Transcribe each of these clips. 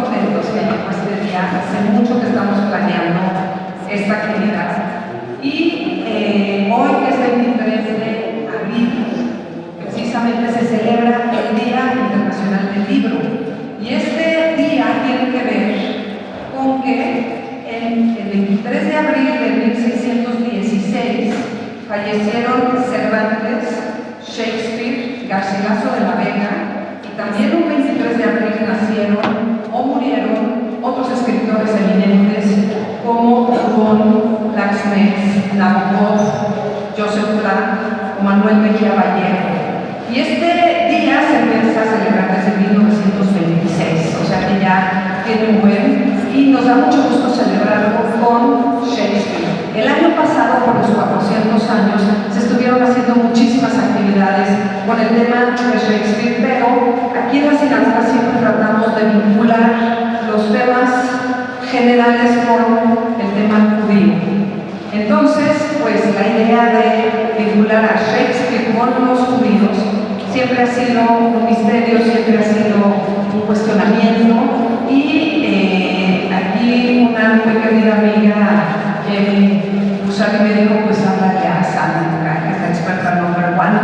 contentos que llegó este día. Hace mucho que estamos planeando esta actividad. Y hoy, que es 23 de abril, precisamente se celebra el Día Internacional del Libro. Y este día tiene que ver con que el 23 de abril de 1616 fallecieron Cervantes, Shakespeare, Garcilaso de la Vega, y también un 23 de abril nacieron o murieron otros escritores eminentes como Hugo, Laxness, Nabokov, Joseph Frank o Manuel Mejía Vallejo. Y este día se empieza a celebrar desde 1926, o sea que ya tiene un buen, y nos da mucho gusto celebrarlo con Shakespeare. El año pasado, por los 400 años, se estuvieron haciendo muchísimas actividades con el tema de Shakespeare, pero aquí en la sinagoga siempre tratamos de vincular los temas generales con el tema judío. Entonces, pues la idea de vincular a Shakespeare con los judíos siempre ha sido un misterio, siempre ha sido un cuestionamiento, y aquí una muy querida amiga que Usagi me dijo, pues háblale a Sandy, que es la experta number one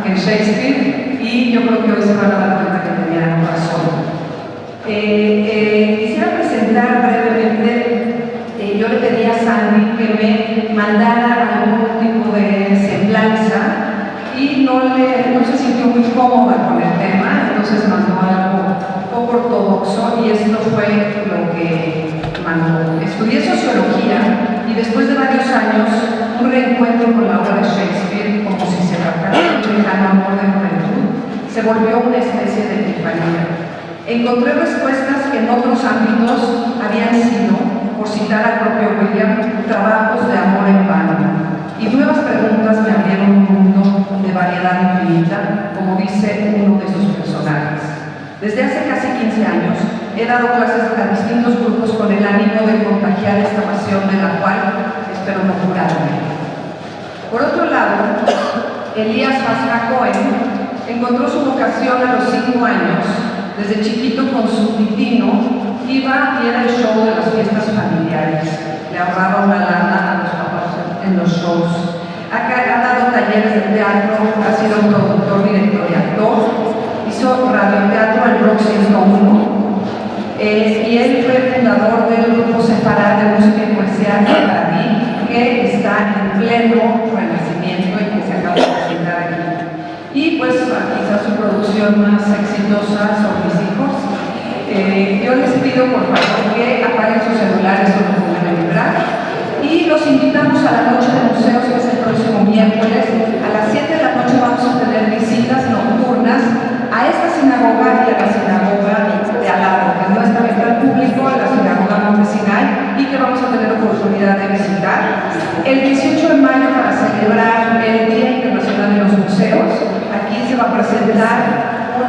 en Shakespeare, y yo creo que hoy se van a dar cuenta que tenían razón. Quisiera presentar brevemente, yo le pedí a Sandy que me mandara algún tipo de semblanza, y no se sintió muy cómoda con el tema, entonces mandó algo poco ortodoxo, y esto fue lo que mandó. Estudié sociología y después de varios años un reencuentro con la obra de Shakespeare, como si se tratara de un lejano amor de juventud, se volvió una especie de epifanía. Encontré respuestas que en otros ámbitos habían sido, por citar al propio William, trabajos de amor en vano. Y nuevas preguntas me abrieron un mundo de variedad infinita, como dice uno de sus personajes. Desde hace casi 15 años he dado clases a distintos grupos con el ánimo de contagiar esta pasión, de la cual espero no curarme. Por otro lado, Elías Masra Cohen encontró su vocación a los 5 años. Desde chiquito, con su titino, iba y era el show de las fiestas familiares. Le ahorraba una lana a los papás en los shows. Ha dado talleres de teatro, ha sido productor, director y actor. Hizo radioteatro en Rock 101. Y él fue fundador del grupo Separado de música y poesía Baradí, que está en pleno renacimiento y que se acaba de presentar aquí. Y pues quizás su producción más exitosa son Mis hijos. Yo les pido por favor que apaguen sus celulares o los pongan a vibrar, y los invitamos a la noche de museos, que es el próximo miércoles. A las 7 de la noche vamos a tener visitas nocturnas a esta sinagoga y a la sinagoga de al lado, que no está abierta al público, a la sinagoga Monte Sinai, y que vamos a tener oportunidad de visitar. El 18 de mayo, para celebrar el Día Internacional de los Museos, aquí se va a presentar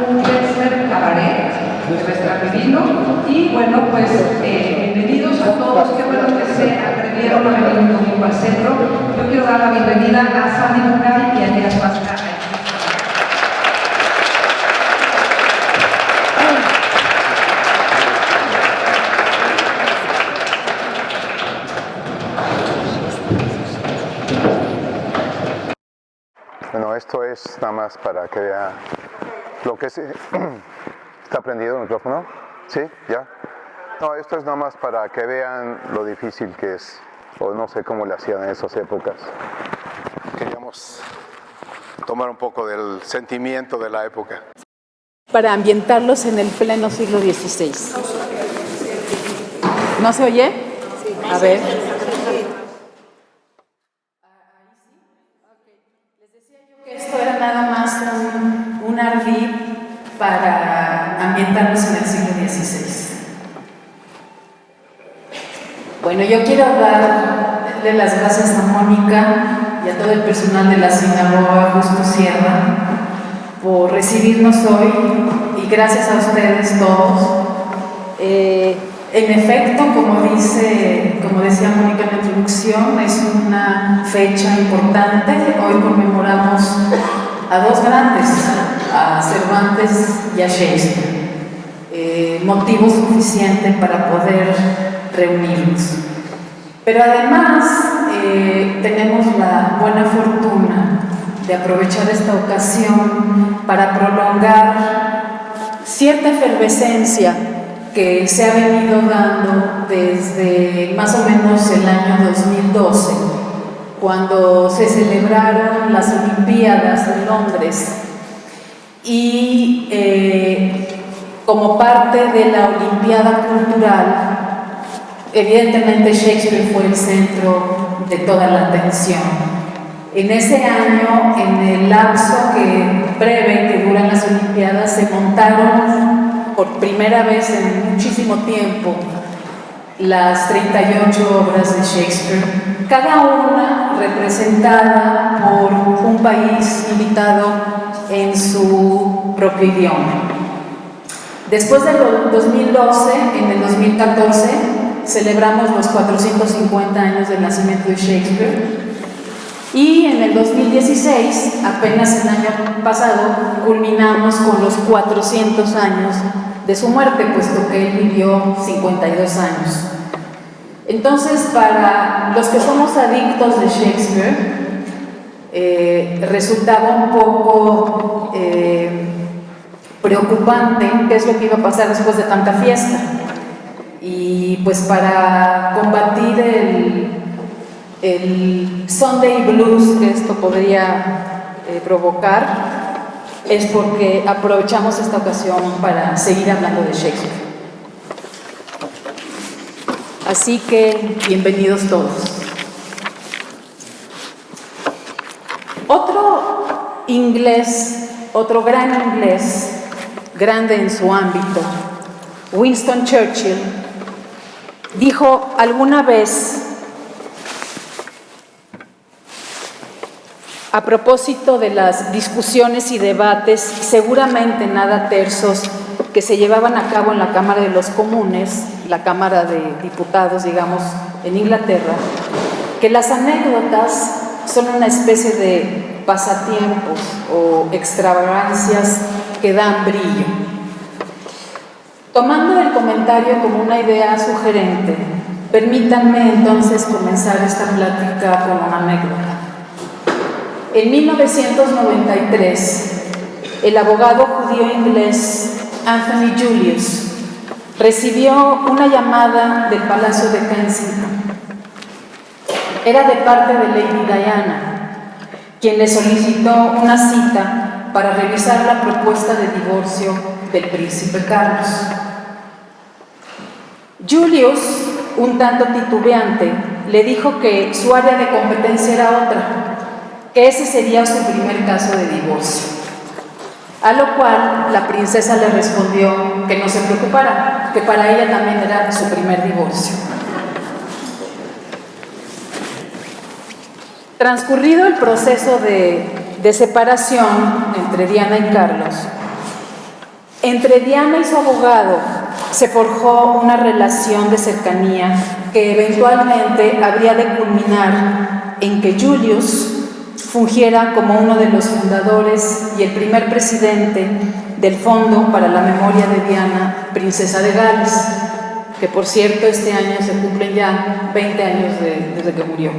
un Western Cabaret de nuestra Divino, y bueno, pues bienvenidos a todos. Qué bueno que se atrevieron a venir un domingo al centro. Yo quiero dar la bienvenida a Sandy Bucay y a Elías Masra. Bueno, esto es nada más para que vea lo que se... ¿Está prendido el micrófono? ¿Sí? ¿Ya? No, esto es nada más para que vean lo difícil que es, o no sé cómo le hacían en esas épocas. Queríamos tomar un poco del sentimiento de la época. Para ambientarlos en el pleno siglo XVI. ¿No se oye? A ver. Les decía yo que esto era nada más un ardid para ambientarnos en el siglo XVI. Bueno, yo quiero darle las gracias a Mónica y a todo el personal de la sinagoga Justo Sierra por recibirnos hoy, y gracias a ustedes todos. En efecto, como decía Mónica en la introducción, es una fecha importante. Hoy conmemoramos a dos grandes, a Cervantes y a Shakespeare. motivo suficiente para poder reunirnos. Pero además tenemos la buena fortuna de aprovechar esta ocasión para prolongar cierta efervescencia que se ha venido dando desde más o menos el año 2012, cuando se celebraron las Olimpiadas en Londres y como parte de la Olimpiada Cultural, evidentemente Shakespeare fue el centro de toda la atención. En ese año, en el lapso breve que duran las Olimpiadas, se montaron por primera vez en muchísimo tiempo las 38 obras de Shakespeare, cada una representada por un país invitado en su propio idioma. Después del 2012, en el 2014, celebramos los 450 años del nacimiento de Shakespeare y en el 2016, apenas el año pasado, culminamos con los 400 años de su muerte, puesto que él vivió 52 años. Entonces, para los que somos adictos de Shakespeare, resultaba un poco preocupante qué es lo que iba a pasar después de tanta fiesta. Y pues para combatir el Sunday Blues que esto podría provocar, es porque aprovechamos esta ocasión para seguir hablando de Shakespeare. Así que, bienvenidos todos. Otro inglés, otro gran inglés, grande en su ámbito, Winston Churchill, dijo alguna vez, a propósito de las discusiones y debates, seguramente nada tersos, que se llevaban a cabo en la Cámara de los Comunes, la Cámara de Diputados, digamos, en Inglaterra, que las anécdotas son una especie de pasatiempos o extravagancias que dan brillo. Tomando el comentario como una idea sugerente, permítanme entonces comenzar esta plática con una anécdota. En 1993, el abogado judío inglés Anthony Julius recibió una llamada del Palacio de Kensington. Era de parte de Lady Diana, quien le solicitó una cita para revisar la propuesta de divorcio del príncipe Carlos. Julius, un tanto titubeante, le dijo que su área de competencia era otra, que ese sería su primer caso de divorcio. A lo cual la princesa le respondió que no se preocupara, que para ella también era su primer divorcio. Transcurrido el proceso de separación entre Diana y Carlos, entre Diana y su abogado se forjó una relación de cercanía que eventualmente habría de culminar en que Julius fungiera como uno de los fundadores y el primer presidente del Fondo para la Memoria de Diana, princesa de Gales, que por cierto este año se cumplen ya 20 años desde que murió.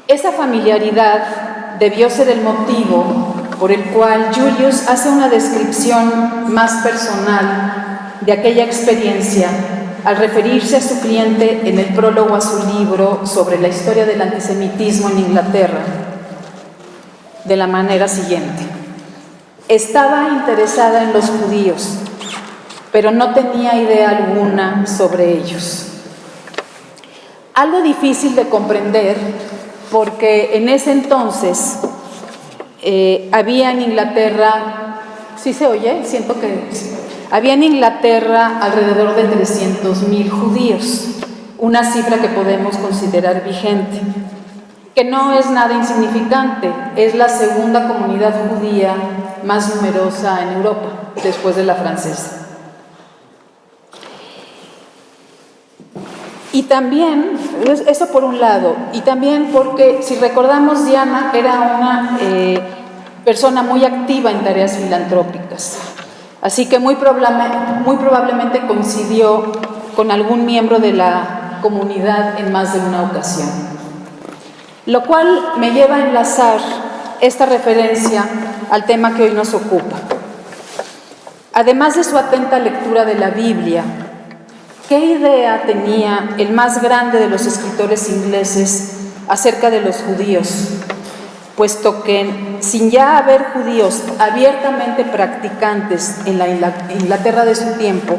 Esa familiaridad debió ser el motivo por el cual Julius hace una descripción más personal de aquella experiencia al referirse a su cliente en el prólogo a su libro sobre la historia del antisemitismo en Inglaterra, de la manera siguiente: estaba interesada en los judíos, pero no tenía idea alguna sobre ellos. Algo difícil de comprender porque en ese entonces había en Inglaterra, ¿sí se oye? Siento que había en Inglaterra alrededor de 300,000 judíos, una cifra que podemos considerar vigente, que no es nada insignificante, es la segunda comunidad judía más numerosa en Europa, después de la francesa. Y también, eso por un lado, y también porque, si recordamos, Diana era una persona muy activa en tareas filantrópicas. así que muy probablemente coincidió con algún miembro de la comunidad en más de una ocasión. Lo cual me lleva a enlazar esta referencia al tema que hoy nos ocupa. Además de su atenta lectura de la Biblia, ¿qué idea tenía el más grande de los escritores ingleses acerca de los judíos? Puesto que, sin ya haber judíos abiertamente practicantes en la Inglaterra de su tiempo,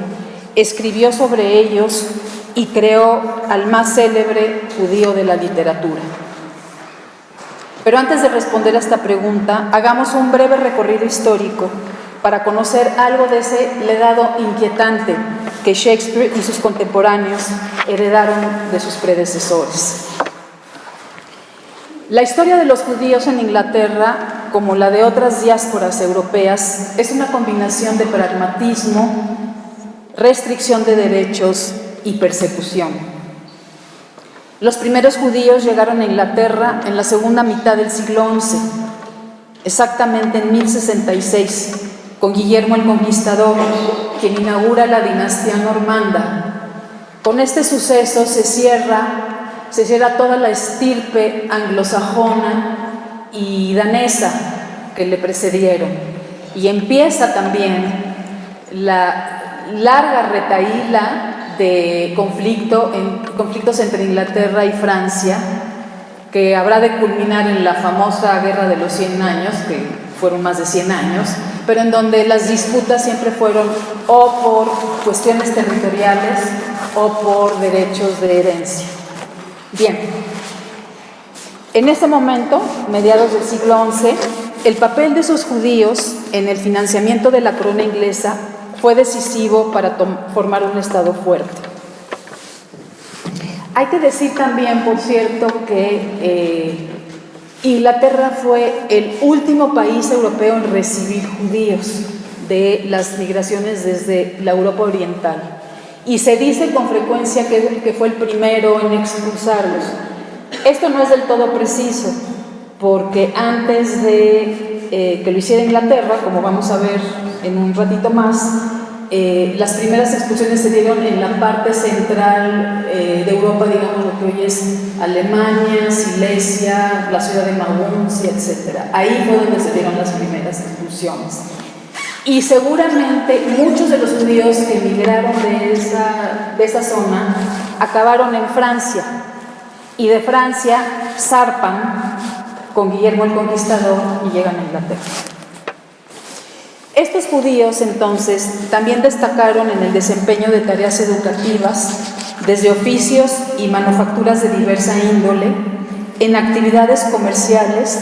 escribió sobre ellos y creó al más célebre judío de la literatura. Pero antes de responder a esta pregunta, hagamos un breve recorrido histórico para conocer algo de ese legado inquietante que Shakespeare y sus contemporáneos heredaron de sus predecesores. La historia de los judíos en Inglaterra, como la de otras diásporas europeas, es una combinación de pragmatismo, restricción de derechos y persecución. Los primeros judíos llegaron a Inglaterra en la segunda mitad del siglo XI, exactamente en 1066, con Guillermo el Conquistador, quien inaugura la dinastía normanda. Con este suceso se cierra toda la estirpe anglosajona y danesa que le precedieron, y empieza también la larga retahíla de conflictos entre Inglaterra y Francia, que habrá de culminar en la famosa Guerra de los 100 años, que fueron más de 100 años, pero en donde las disputas siempre fueron o por cuestiones territoriales o por derechos de herencia. Bien, en ese momento, mediados del siglo XI, el papel de esos judíos en el financiamiento de la corona inglesa fue decisivo para formar un Estado fuerte. Hay que decir también, por cierto, que Inglaterra fue el último país europeo en recibir judíos de las migraciones desde la Europa oriental. Y se dice con frecuencia que fue el primero en expulsarlos. Esto no es del todo preciso, porque antes de que lo hiciera Inglaterra, como vamos a ver en un ratito más, las primeras expulsiones se dieron en la parte central de Europa, digamos lo que hoy es Alemania, Silesia, la ciudad de Maguncia, etc. Ahí fue donde se dieron las primeras expulsiones. Y seguramente muchos de los judíos que emigraron de esa zona acabaron en Francia, y de Francia zarpan con Guillermo el Conquistador y llegan a Inglaterra. Estos judíos, entonces, también destacaron en el desempeño de tareas educativas, desde oficios y manufacturas de diversa índole, en actividades comerciales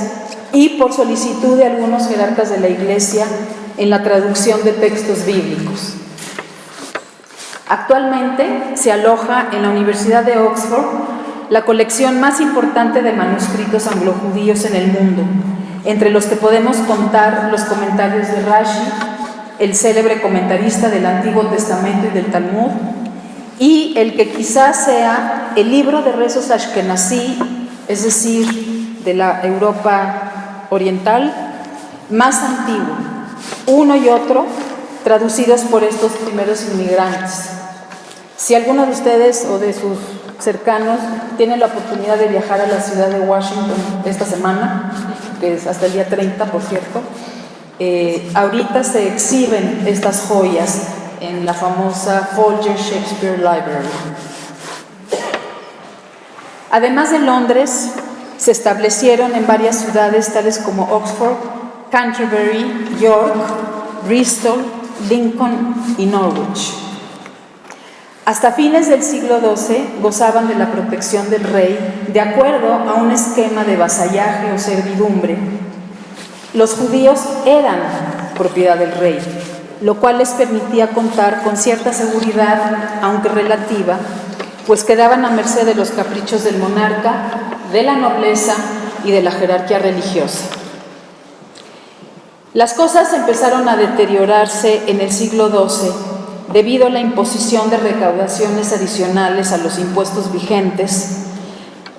y por solicitud de algunos jerarcas de la Iglesia en la traducción de textos bíblicos. Actualmente se aloja en la Universidad de Oxford la colección más importante de manuscritos anglojudíos en el mundo, entre los que podemos contar los comentarios de Rashi, el célebre comentarista del Antiguo Testamento y del Talmud, y el que quizás sea el libro de rezos ashkenazí, es decir, de la Europa oriental, más antiguo, uno y otro traducidos por estos primeros inmigrantes. Si alguno de ustedes o de sus cercanos tienen la oportunidad de viajar a la ciudad de Washington esta semana, que es hasta el día 30, por cierto, ahorita se exhiben estas joyas en la famosa Folger Shakespeare Library. Además de Londres, se establecieron en varias ciudades tales como Oxford, Canterbury, York, Bristol, Lincoln y Norwich. Hasta fines del siglo XII gozaban de la protección del rey de acuerdo a un esquema de vasallaje o servidumbre. Los judíos eran propiedad del rey, lo cual les permitía contar con cierta seguridad, aunque relativa, pues quedaban a merced de los caprichos del monarca, de la nobleza y de la jerarquía religiosa. Las cosas empezaron a deteriorarse en el siglo XII debido a la imposición de recaudaciones adicionales a los impuestos vigentes,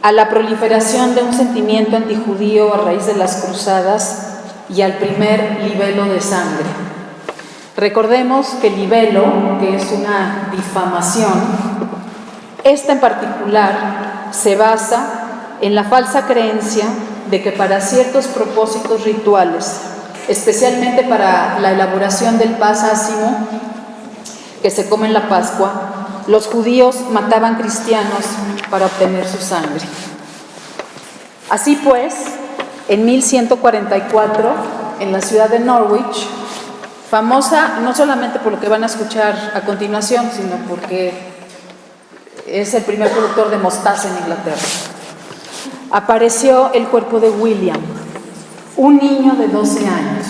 a la proliferación de un sentimiento antijudío a raíz de las cruzadas y al primer libelo de sangre. Recordemos que libelo, que es una difamación, esta en particular se basa en la falsa creencia de que para ciertos propósitos rituales, especialmente para la elaboración del pasásimo que se come en la Pascua, los judíos mataban cristianos para obtener su sangre. Así pues, en 1144, en la ciudad de Norwich, famosa no solamente por lo que van a escuchar a continuación, sino porque es el primer productor de mostaza en Inglaterra, apareció el cuerpo de William, un niño de 12 años.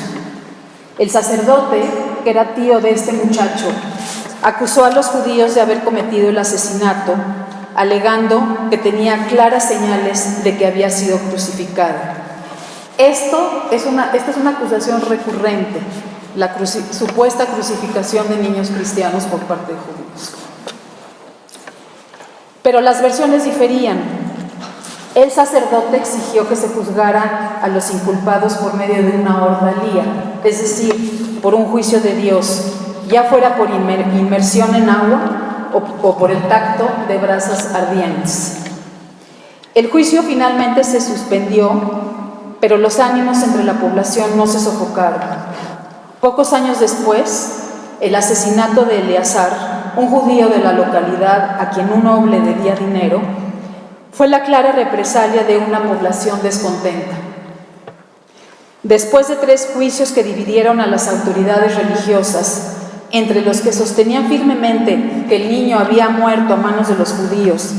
El sacerdote, que era tío de este muchacho, acusó a los judíos de haber cometido el asesinato, alegando que tenía claras señales de que había sido crucificado. Esta es una acusación recurrente, la supuesta crucificación de niños cristianos por parte de judíos. Pero las versiones diferían. El sacerdote exigió que se juzgara a los inculpados por medio de una ordalía, es decir, por un juicio de Dios, ya fuera por inmersión en agua o por el tacto de brasas ardientes. El juicio finalmente se suspendió, pero los ánimos entre la población no se sofocaron. Pocos años después, el asesinato de Eleazar, un judío de la localidad a quien un noble debía dinero, fue la clara represalia de una población descontenta. Después de 3 juicios que dividieron a las autoridades religiosas, entre los que sostenían firmemente que el niño había muerto a manos de los judíos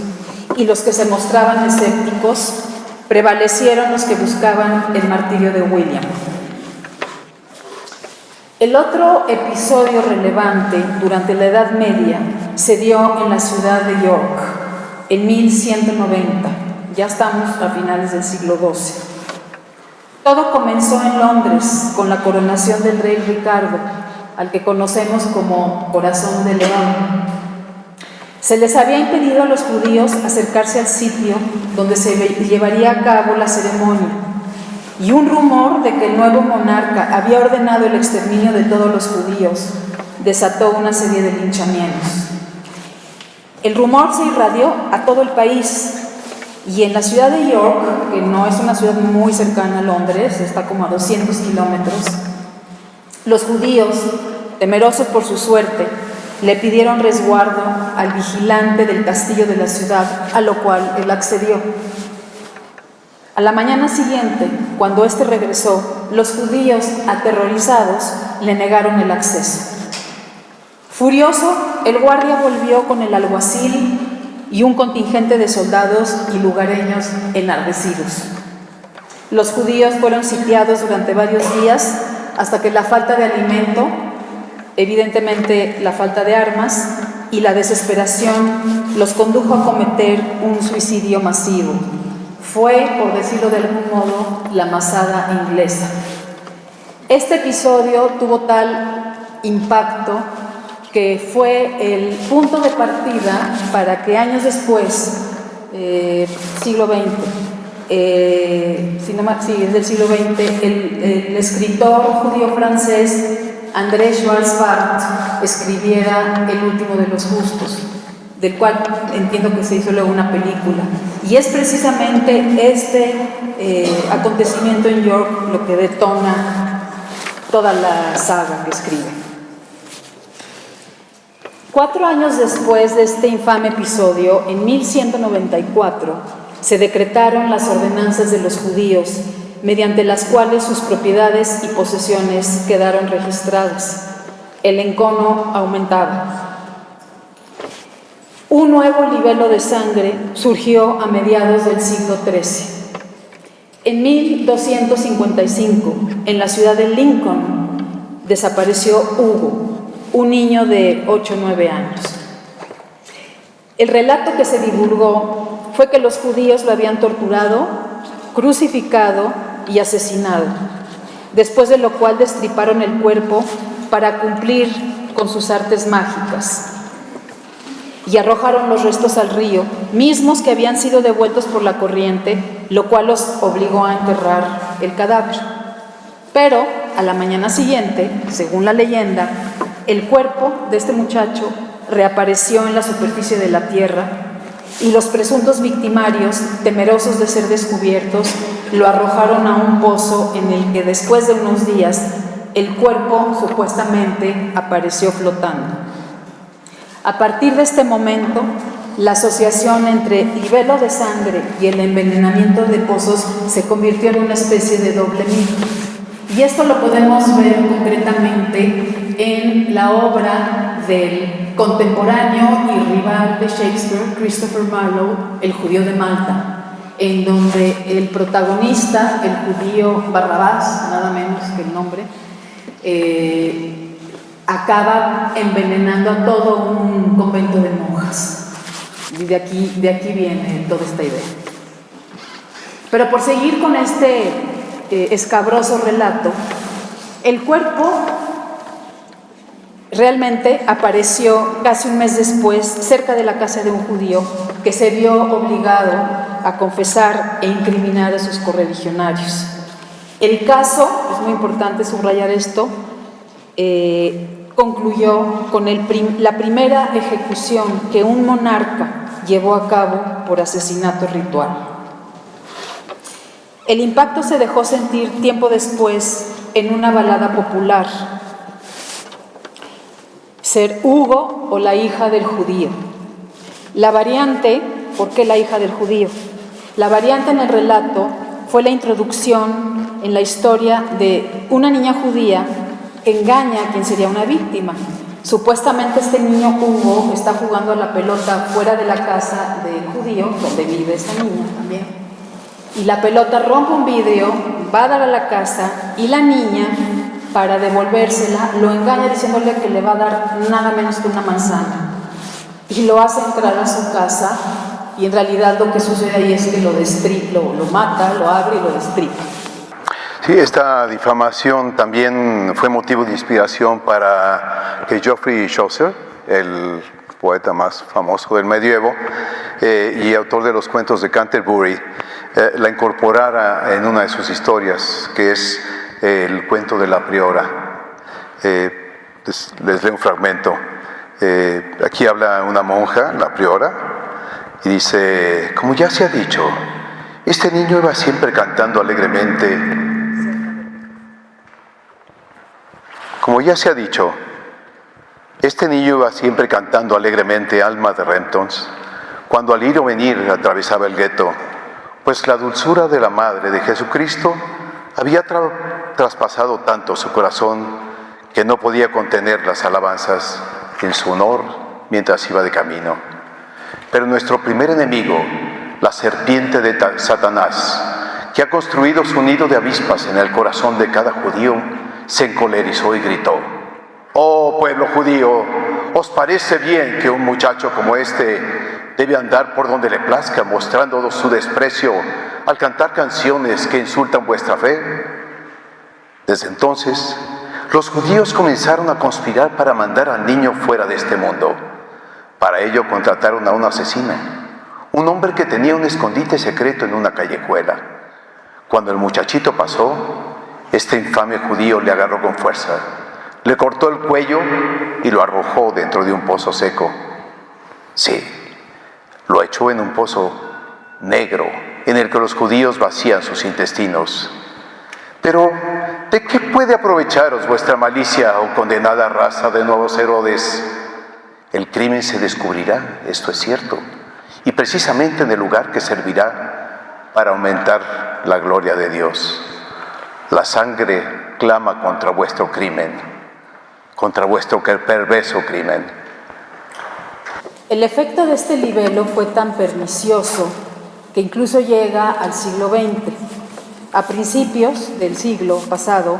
y los que se mostraban escépticos, prevalecieron los que buscaban el martirio de William. El otro episodio relevante durante la Edad Media se dio en la ciudad de York, en 1190. Ya estamos a finales del siglo XII. Todo comenzó en Londres con la coronación del rey Ricardo, al que conocemos como Corazón de León. Se les había impedido a los judíos acercarse al sitio donde se llevaría a cabo la ceremonia, y un rumor de que el nuevo monarca había ordenado el exterminio de todos los judíos desató una serie de linchamientos. El rumor se irradió a todo el país, y en la ciudad de York, que no es una ciudad muy cercana a Londres, está como a 200 kilómetros, los judíos, temerosos por su suerte, le pidieron resguardo al vigilante del castillo de la ciudad, a lo cual él accedió. A la mañana siguiente, cuando éste regresó, los judíos, aterrorizados, le negaron el acceso. Furioso, el guardia volvió con el alguacil y un contingente de soldados y lugareños enardecidos. Los judíos fueron sitiados durante varios días hasta que la falta de alimento, evidentemente la falta de armas y la desesperación los condujo a cometer un suicidio masivo. Fue, por decirlo de algún modo, la masada inglesa. Este episodio tuvo tal impacto que fue el punto de partida para que años después, siglo XX, es del siglo XX, el escritor judío francés André Schwarzbart escribiera El último de los justos, del cual entiendo que se hizo luego una película. Y es precisamente este acontecimiento en York lo que detona toda la saga que escribe. 4 años después de este infame episodio, en 1194, se decretaron las ordenanzas de los judíos, mediante las cuales sus propiedades y posesiones quedaron registradas. El encono aumentaba. Un nuevo libelo de sangre surgió a mediados del siglo XIII. En 1255, en la ciudad de Lincoln, desapareció Hugo, un niño de 8 o 9 años. El relato que se divulgó fue que los judíos lo habían torturado, crucificado y asesinado, después de lo cual destriparon el cuerpo para cumplir con sus artes mágicas y arrojaron los restos al río, mismos que habían sido devueltos por la corriente, lo cual los obligó a enterrar el cadáver. Pero a la mañana siguiente, según la leyenda, el cuerpo de este muchacho reapareció en la superficie de la tierra y los presuntos victimarios, temerosos de ser descubiertos, lo arrojaron a un pozo en el que después de unos días el cuerpo supuestamente apareció flotando. A partir de este momento, la asociación entre el velo de sangre y el envenenamiento de pozos se convirtió en una especie de doble mito. Y esto lo podemos ver concretamente en la obra del contemporáneo y rival de Shakespeare, Christopher Marlowe, El judío de Malta, en donde el protagonista, el judío Barrabás, nada menos que el nombre, acaba envenenando a todo un convento de monjas. Y de aquí viene toda esta idea. Pero por seguir con este escabroso relato, el cuerpo realmente apareció casi un mes después cerca de la casa de un judío que se vio obligado a confesar e incriminar a sus correligionarios. El caso, es muy importante subrayar esto, concluyó con la primera ejecución que un monarca llevó a cabo por asesinato ritual. El impacto se dejó sentir tiempo después en una balada popular, Ser Hugo o la hija del judío. La variante, ¿por qué la hija del judío? La variante en el relato fue la introducción en la historia de una niña judía que engaña a quien sería una víctima. Supuestamente este niño Hugo está jugando a la pelota fuera de la casa del judío, donde vive esta niña también. Y la pelota rompe un vidrio, va a dar a la casa y la niña, para devolvérsela, lo engaña diciéndole que le va a dar nada menos que una manzana. Y lo hace entrar a su casa y en realidad lo que sucede ahí es que lo mata, lo abre y lo destripa. Sí, esta difamación también fue motivo de inspiración para que Geoffrey Chaucer, el poeta más famoso del medievo y autor de los cuentos de Canterbury, la incorporara en una de sus historias, que es el cuento de la priora. Les leo un fragmento. Aquí habla una monja, la priora, y dice: como ya se ha dicho, este niño iba siempre cantando alegremente. Como ya se ha dicho, este niño iba siempre cantando alegremente Alma de Rentons, cuando al ir o venir atravesaba el gueto, pues la dulzura de la Madre de Jesucristo había traspasado tanto su corazón que no podía contener las alabanzas en su honor mientras iba de camino. Pero nuestro primer enemigo, la serpiente de Satanás, que ha construido su nido de avispas en el corazón de cada judío, se encolerizó y gritó: «Oh pueblo judío, ¿os parece bien que un muchacho como este debe andar por donde le plazca, mostrando su desprecio al cantar canciones que insultan vuestra fe?» Desde entonces, los judíos comenzaron a conspirar para mandar al niño fuera de este mundo. Para ello contrataron a un asesino, un hombre que tenía un escondite secreto en una callejuela. Cuando el muchachito pasó, este infame judío le agarró con fuerza, le cortó el cuello y lo arrojó dentro de un pozo seco. Sí, lo echó en un pozo negro en el que los judíos vacían sus intestinos. Pero, ¿de qué puede aprovecharos vuestra malicia, oh condenada raza de nuevos Herodes? El crimen se descubrirá, esto es cierto, y precisamente en el lugar que servirá para aumentar la gloria de Dios. La sangre clama contra vuestro crimen, contra vuestro perverso crimen. El efecto de este libelo fue tan pernicioso que incluso llega al siglo XX. A principios del siglo pasado,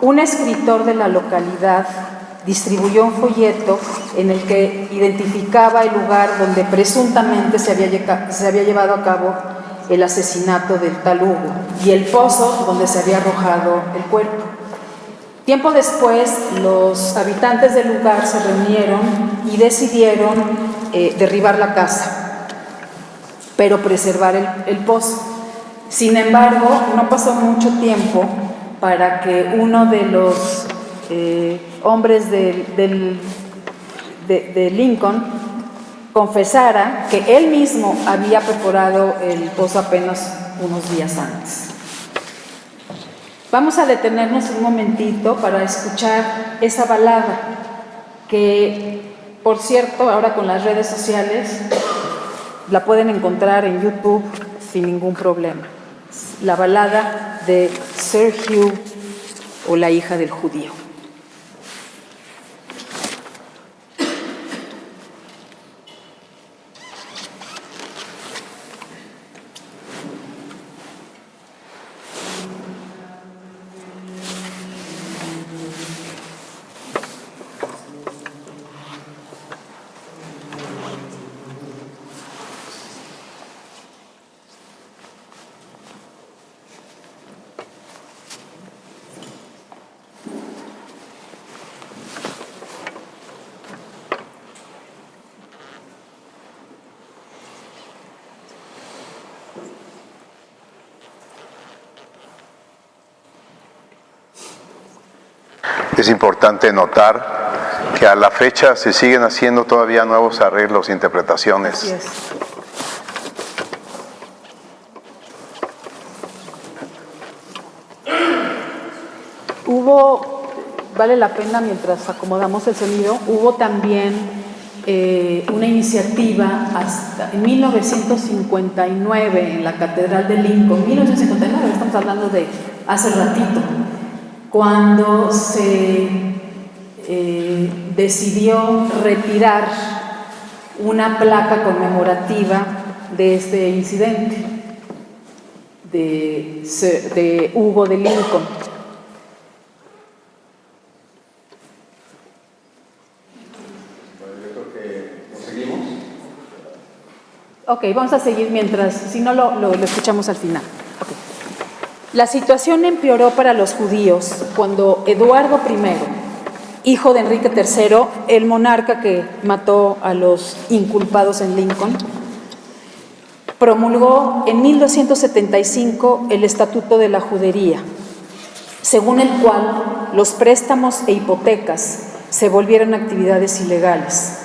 un escritor de la localidad distribuyó un folleto en el que identificaba el lugar donde presuntamente se había llevado a cabo el asesinato del tal Hugo y el pozo donde se había arrojado el cuerpo. Tiempo después, los habitantes del lugar se reunieron y decidieron derribar la casa, pero preservar el pozo. Sin embargo, no pasó mucho tiempo para que uno de los hombres de Lincoln confesara que él mismo había perforado el pozo apenas unos días antes. Vamos a detenernos un momentito para escuchar esa balada que, por cierto, ahora con las redes sociales la pueden encontrar en YouTube sin ningún problema. La balada de Sir Hugh o la hija del judío. Es importante notar que a la fecha se siguen haciendo todavía nuevos arreglos e interpretaciones. Así es. Vale la pena mientras acomodamos el sonido, hubo también una iniciativa hasta en 1959 en la Catedral de Lincoln, 1959, estamos hablando de hace ratito, cuando se decidió retirar una placa conmemorativa de este incidente de Hugo de Lincoln. Ok, vamos a seguir mientras, si no lo escuchamos al final. Okay. La situación empeoró para los judíos cuando Eduardo I, hijo de Enrique III, el monarca que mató a los inculpados en Lincoln, promulgó en 1275 el Estatuto de la Judería, según el cual los préstamos e hipotecas se volvieron actividades ilegales.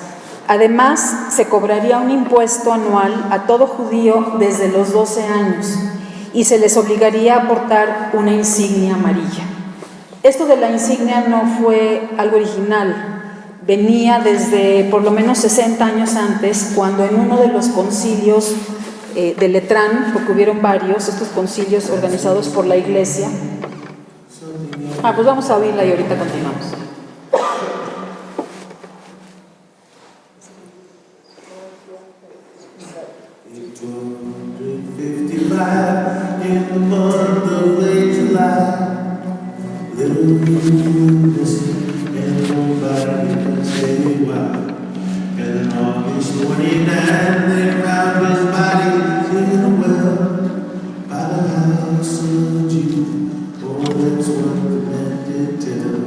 Además, se cobraría un impuesto anual a todo judío desde los 12 años y se les obligaría a portar una insignia amarilla. Esto de la insignia no fue algo original, venía desde por lo menos 60 años antes, cuando en uno de los concilios de Letrán, porque hubieron varios, estos concilios organizados por la Iglesia. Pues vamos a oírla y ahorita continuamos. In the month of late July, little missing and nobody can say why. And on August 29, they found his body in a well by the house of Jude. Oh, that's what the man did tell.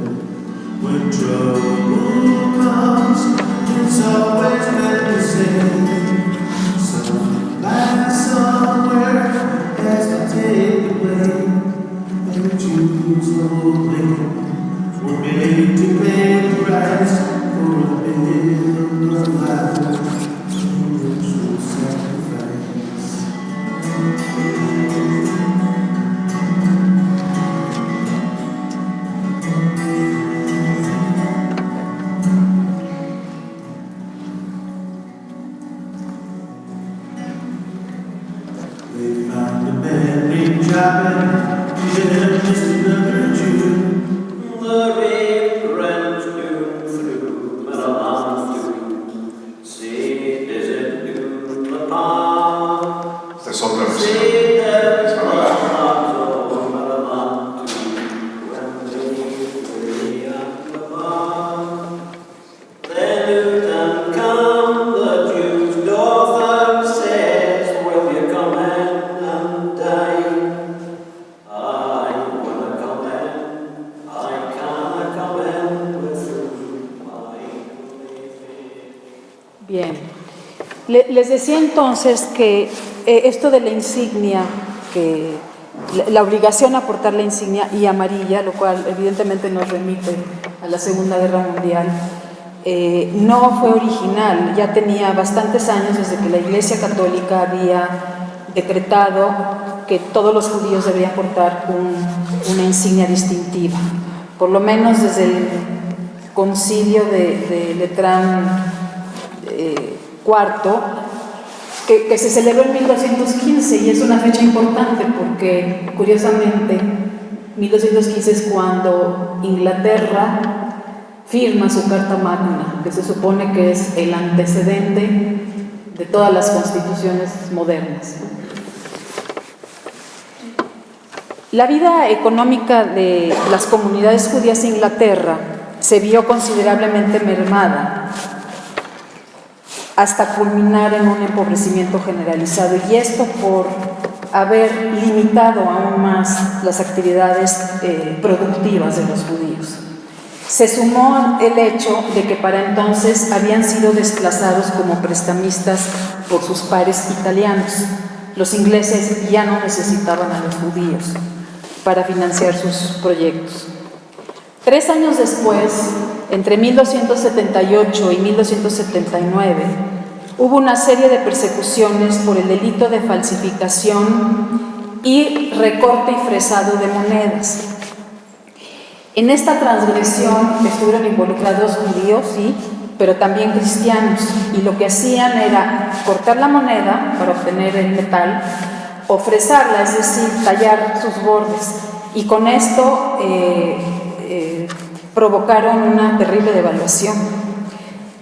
When trouble comes, it's always been the same. Somebody somewhere has to take away, and Jews only were made to pay the price for a bill of life, ritual sacrifice. They found a man named Chapin, he had missed another Jew. The reverend knew through Malaman through, see, is it new Malaman? Esta es otra versión. See, there is Es Malaman. Malaman too, when they Malaman. Then Newton come, the Jews' daughter says, will you come and die? I wanna come in, I canna come in with my living. Bien. Les decía entonces que esto de la insignia que la obligación a portar la insignia y amarilla, lo cual evidentemente nos remite a la Segunda Guerra Mundial, no fue original. Ya tenía bastantes años desde que la Iglesia Católica había decretado que todos los judíos debían portar una insignia distintiva, por lo menos desde el concilio de Letrán IV, que se celebró en 1215, y es una fecha importante porque, curiosamente, 1215 es cuando Inglaterra firma su Carta Magna, que se supone que es el antecedente de todas las constituciones modernas. La vida económica de las comunidades judías en Inglaterra se vio considerablemente mermada hasta culminar en un empobrecimiento generalizado, y esto por haber limitado aún más las actividades productivas de los judíos. Se sumó el hecho de que para entonces habían sido desplazados como prestamistas por sus pares italianos. Los ingleses ya no necesitaban a los judíos para financiar sus proyectos. 3 años después, entre 1278 y 1279, hubo una serie de persecuciones por el delito de falsificación y recorte y fresado de monedas. En esta transgresión estuvieron involucrados judíos, sí, pero también cristianos, y lo que hacían era cortar la moneda para obtener el metal, o fresarla, es decir, tallar sus bordes, y con esto provocaron una terrible devaluación.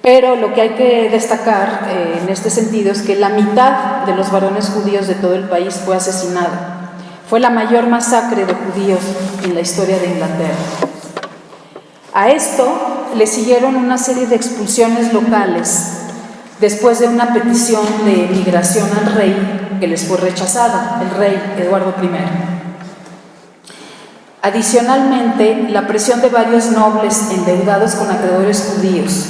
Pero lo que hay que destacar en este sentido es que la mitad de los varones judíos de todo el país fue asesinada. Fue la mayor masacre de judíos en la historia de Inglaterra. A esto le siguieron una serie de expulsiones locales después de una petición de emigración al rey que les fue rechazada, el rey Eduardo I. Adicionalmente, la presión de varios nobles endeudados con acreedores judíos,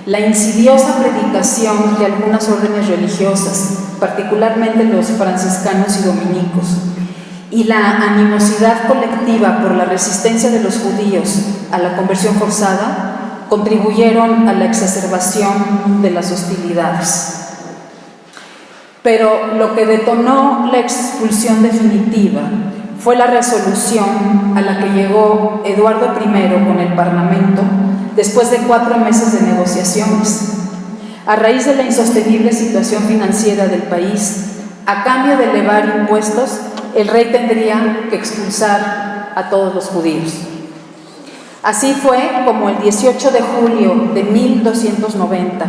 la insidiosa predicación de algunas órdenes religiosas, particularmente los franciscanos y dominicos, y la animosidad colectiva por la resistencia de los judíos a la conversión forzada contribuyeron a la exacerbación de las hostilidades. Pero lo que detonó la expulsión definitiva fue la resolución a la que llegó Eduardo I con el Parlamento después de 4 meses de negociaciones. A raíz de la insostenible situación financiera del país, a cambio de elevar impuestos, el rey tendría que expulsar a todos los judíos. Así fue como el 18 de julio de 1290,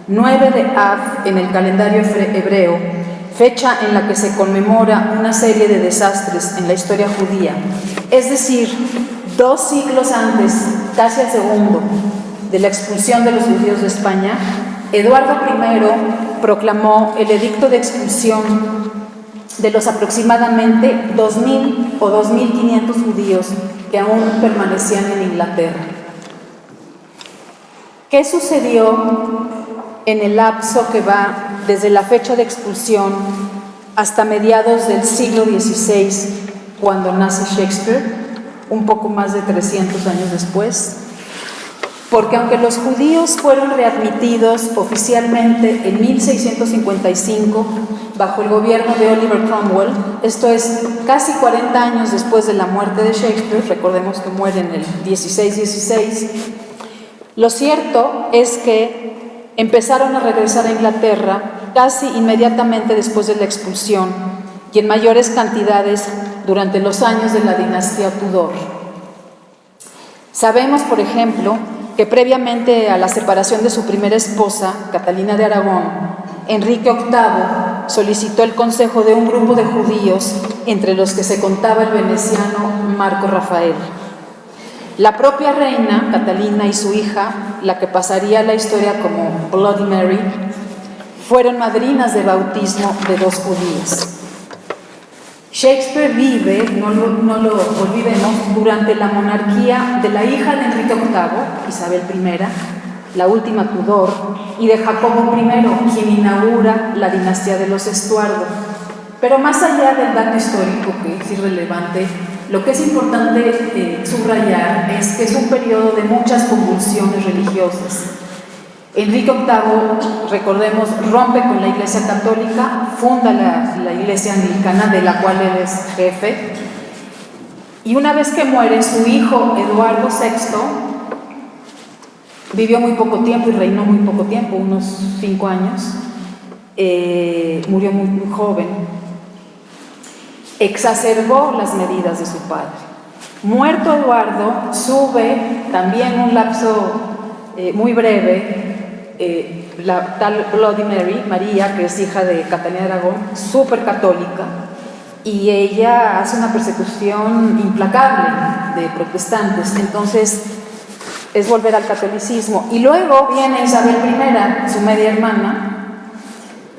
9 de Av en el calendario hebreo, fecha en la que se conmemora una serie de desastres en la historia judía, es decir, 2 siglos antes, casi al segundo, de la expulsión de los judíos de España, Eduardo I proclamó el edicto de expulsión de los aproximadamente 2.000 o 2.500 judíos que aún permanecían en Inglaterra. ¿Qué sucedió en el lapso que va desde la fecha de expulsión hasta mediados del siglo XVI, cuando nace Shakespeare, un poco más de 300 años después? Porque aunque los judíos fueron readmitidos oficialmente en 1655 bajo el gobierno de Oliver Cromwell, esto es casi 40 años después de la muerte de Shakespeare, recordemos que muere en el 1616, lo cierto es que empezaron a regresar a Inglaterra casi inmediatamente después de la expulsión y en mayores cantidades durante los años de la dinastía Tudor. Sabemos, por ejemplo, que previamente a la separación de su primera esposa, Catalina de Aragón, Enrique VIII solicitó el consejo de un grupo de judíos, entre los que se contaba el veneciano Marco Rafael. La propia reina, Catalina, y su hija, la que pasaría a la historia como Bloody Mary, fueron madrinas de bautismo de 2 judías. Shakespeare vive, no lo olvidemos, durante la monarquía de la hija de Enrique VIII, Isabel I, la última Tudor, y de Jacobo I, quien inaugura la dinastía de los Estuardo. Pero más allá del dato histórico, que es irrelevante, lo que es importante subrayar es que es un periodo de muchas convulsiones religiosas. Enrique VIII, recordemos, rompe con la Iglesia Católica, funda la Iglesia Anglicana, de la cual él es jefe, y una vez que muere su hijo Eduardo VI, vivió muy poco tiempo y reinó muy poco tiempo, unos 5 años, murió muy joven, exacerbó las medidas de su padre. Muerto Eduardo, sube también un lapso muy breve, la tal Bloody Mary, María, que es hija de Catalina de Aragón, súper católica, y ella hace una persecución implacable de protestantes. Entonces es volver al catolicismo, y luego viene Isabel I, su media hermana,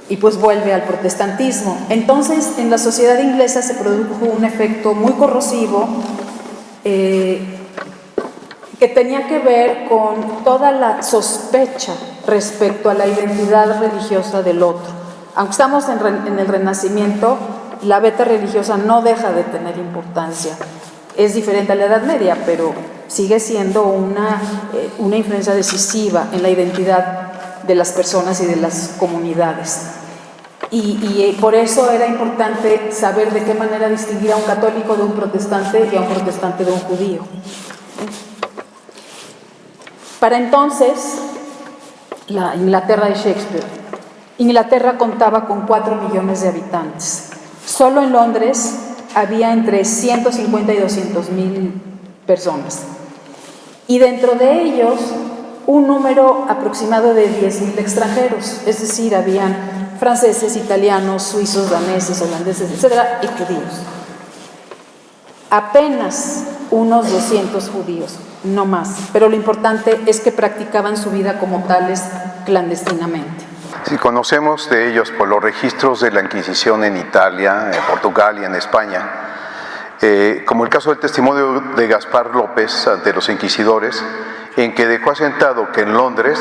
y pues vuelve al protestantismo. Entonces en la sociedad inglesa se produjo un efecto muy corrosivo que tenía que ver con toda la sospecha respecto a la identidad religiosa del otro. Aunque estamos en el Renacimiento, la beta religiosa no deja de tener importancia. Es diferente a la Edad Media, pero sigue siendo una influencia decisiva en la identidad de las personas y de las comunidades. Y por eso era importante saber de qué manera distinguir a un católico de un protestante y a un protestante de un judío. Para entonces, la Inglaterra de Shakespeare, Inglaterra contaba con 4 millones de habitantes. Solo en Londres había entre 150 y 200.000 personas. Y dentro de ellos, un número aproximado de 10.000 extranjeros, es decir, habían franceses, italianos, suizos, daneses, holandeses, etcétera, y judíos. Apenas unos 200 judíos, no más, pero lo importante es que practicaban su vida como tales clandestinamente. Sí, conocemos de ellos por los registros de la Inquisición en Italia, en Portugal y en España, como el caso del testimonio de Gaspar López ante los inquisidores, en que dejó asentado que en Londres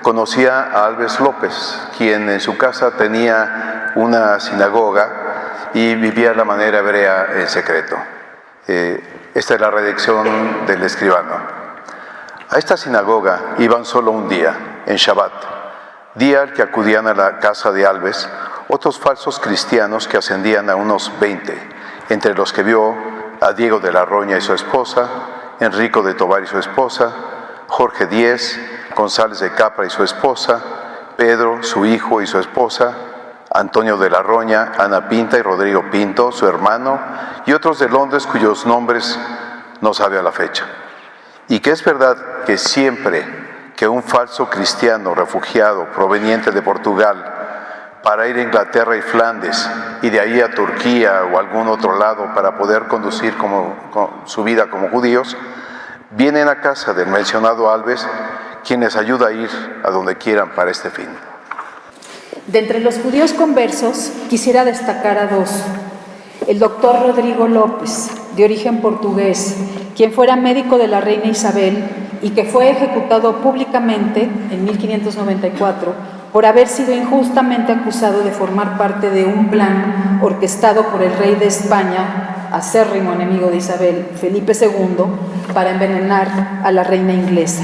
conocía a Alves López, quien en su casa tenía una sinagoga y vivía de la manera hebrea en secreto. Esta es la redacción del escribano. A esta sinagoga iban solo un día, en Shabbat, día al que acudían a la casa de Alves otros falsos cristianos que ascendían a unos 20, entre los que vio a Diego de la Roña y su esposa, Enrico de Tovar y su esposa, Jorge Díez, González de Capra y su esposa, Pedro, su hijo y su esposa, Antonio de la Roña, Ana Pinta y Rodrigo Pinto, su hermano, y otros de Londres cuyos nombres no sabe a la fecha. Y que es verdad que siempre que un falso cristiano refugiado proveniente de Portugal para ir a Inglaterra y Flandes y de ahí a Turquía o algún otro lado para poder conducir su vida como judíos, vienen a casa del mencionado Alves, quien les ayuda a ir a donde quieran para este fin. De entre los judíos conversos, quisiera destacar a 2. El doctor Rodrigo López, de origen portugués, quien fuera médico de la reina Isabel y que fue ejecutado públicamente en 1594 por haber sido injustamente acusado de formar parte de un plan orquestado por el rey de España, acérrimo enemigo de Isabel, Felipe II, para envenenar a la reina inglesa.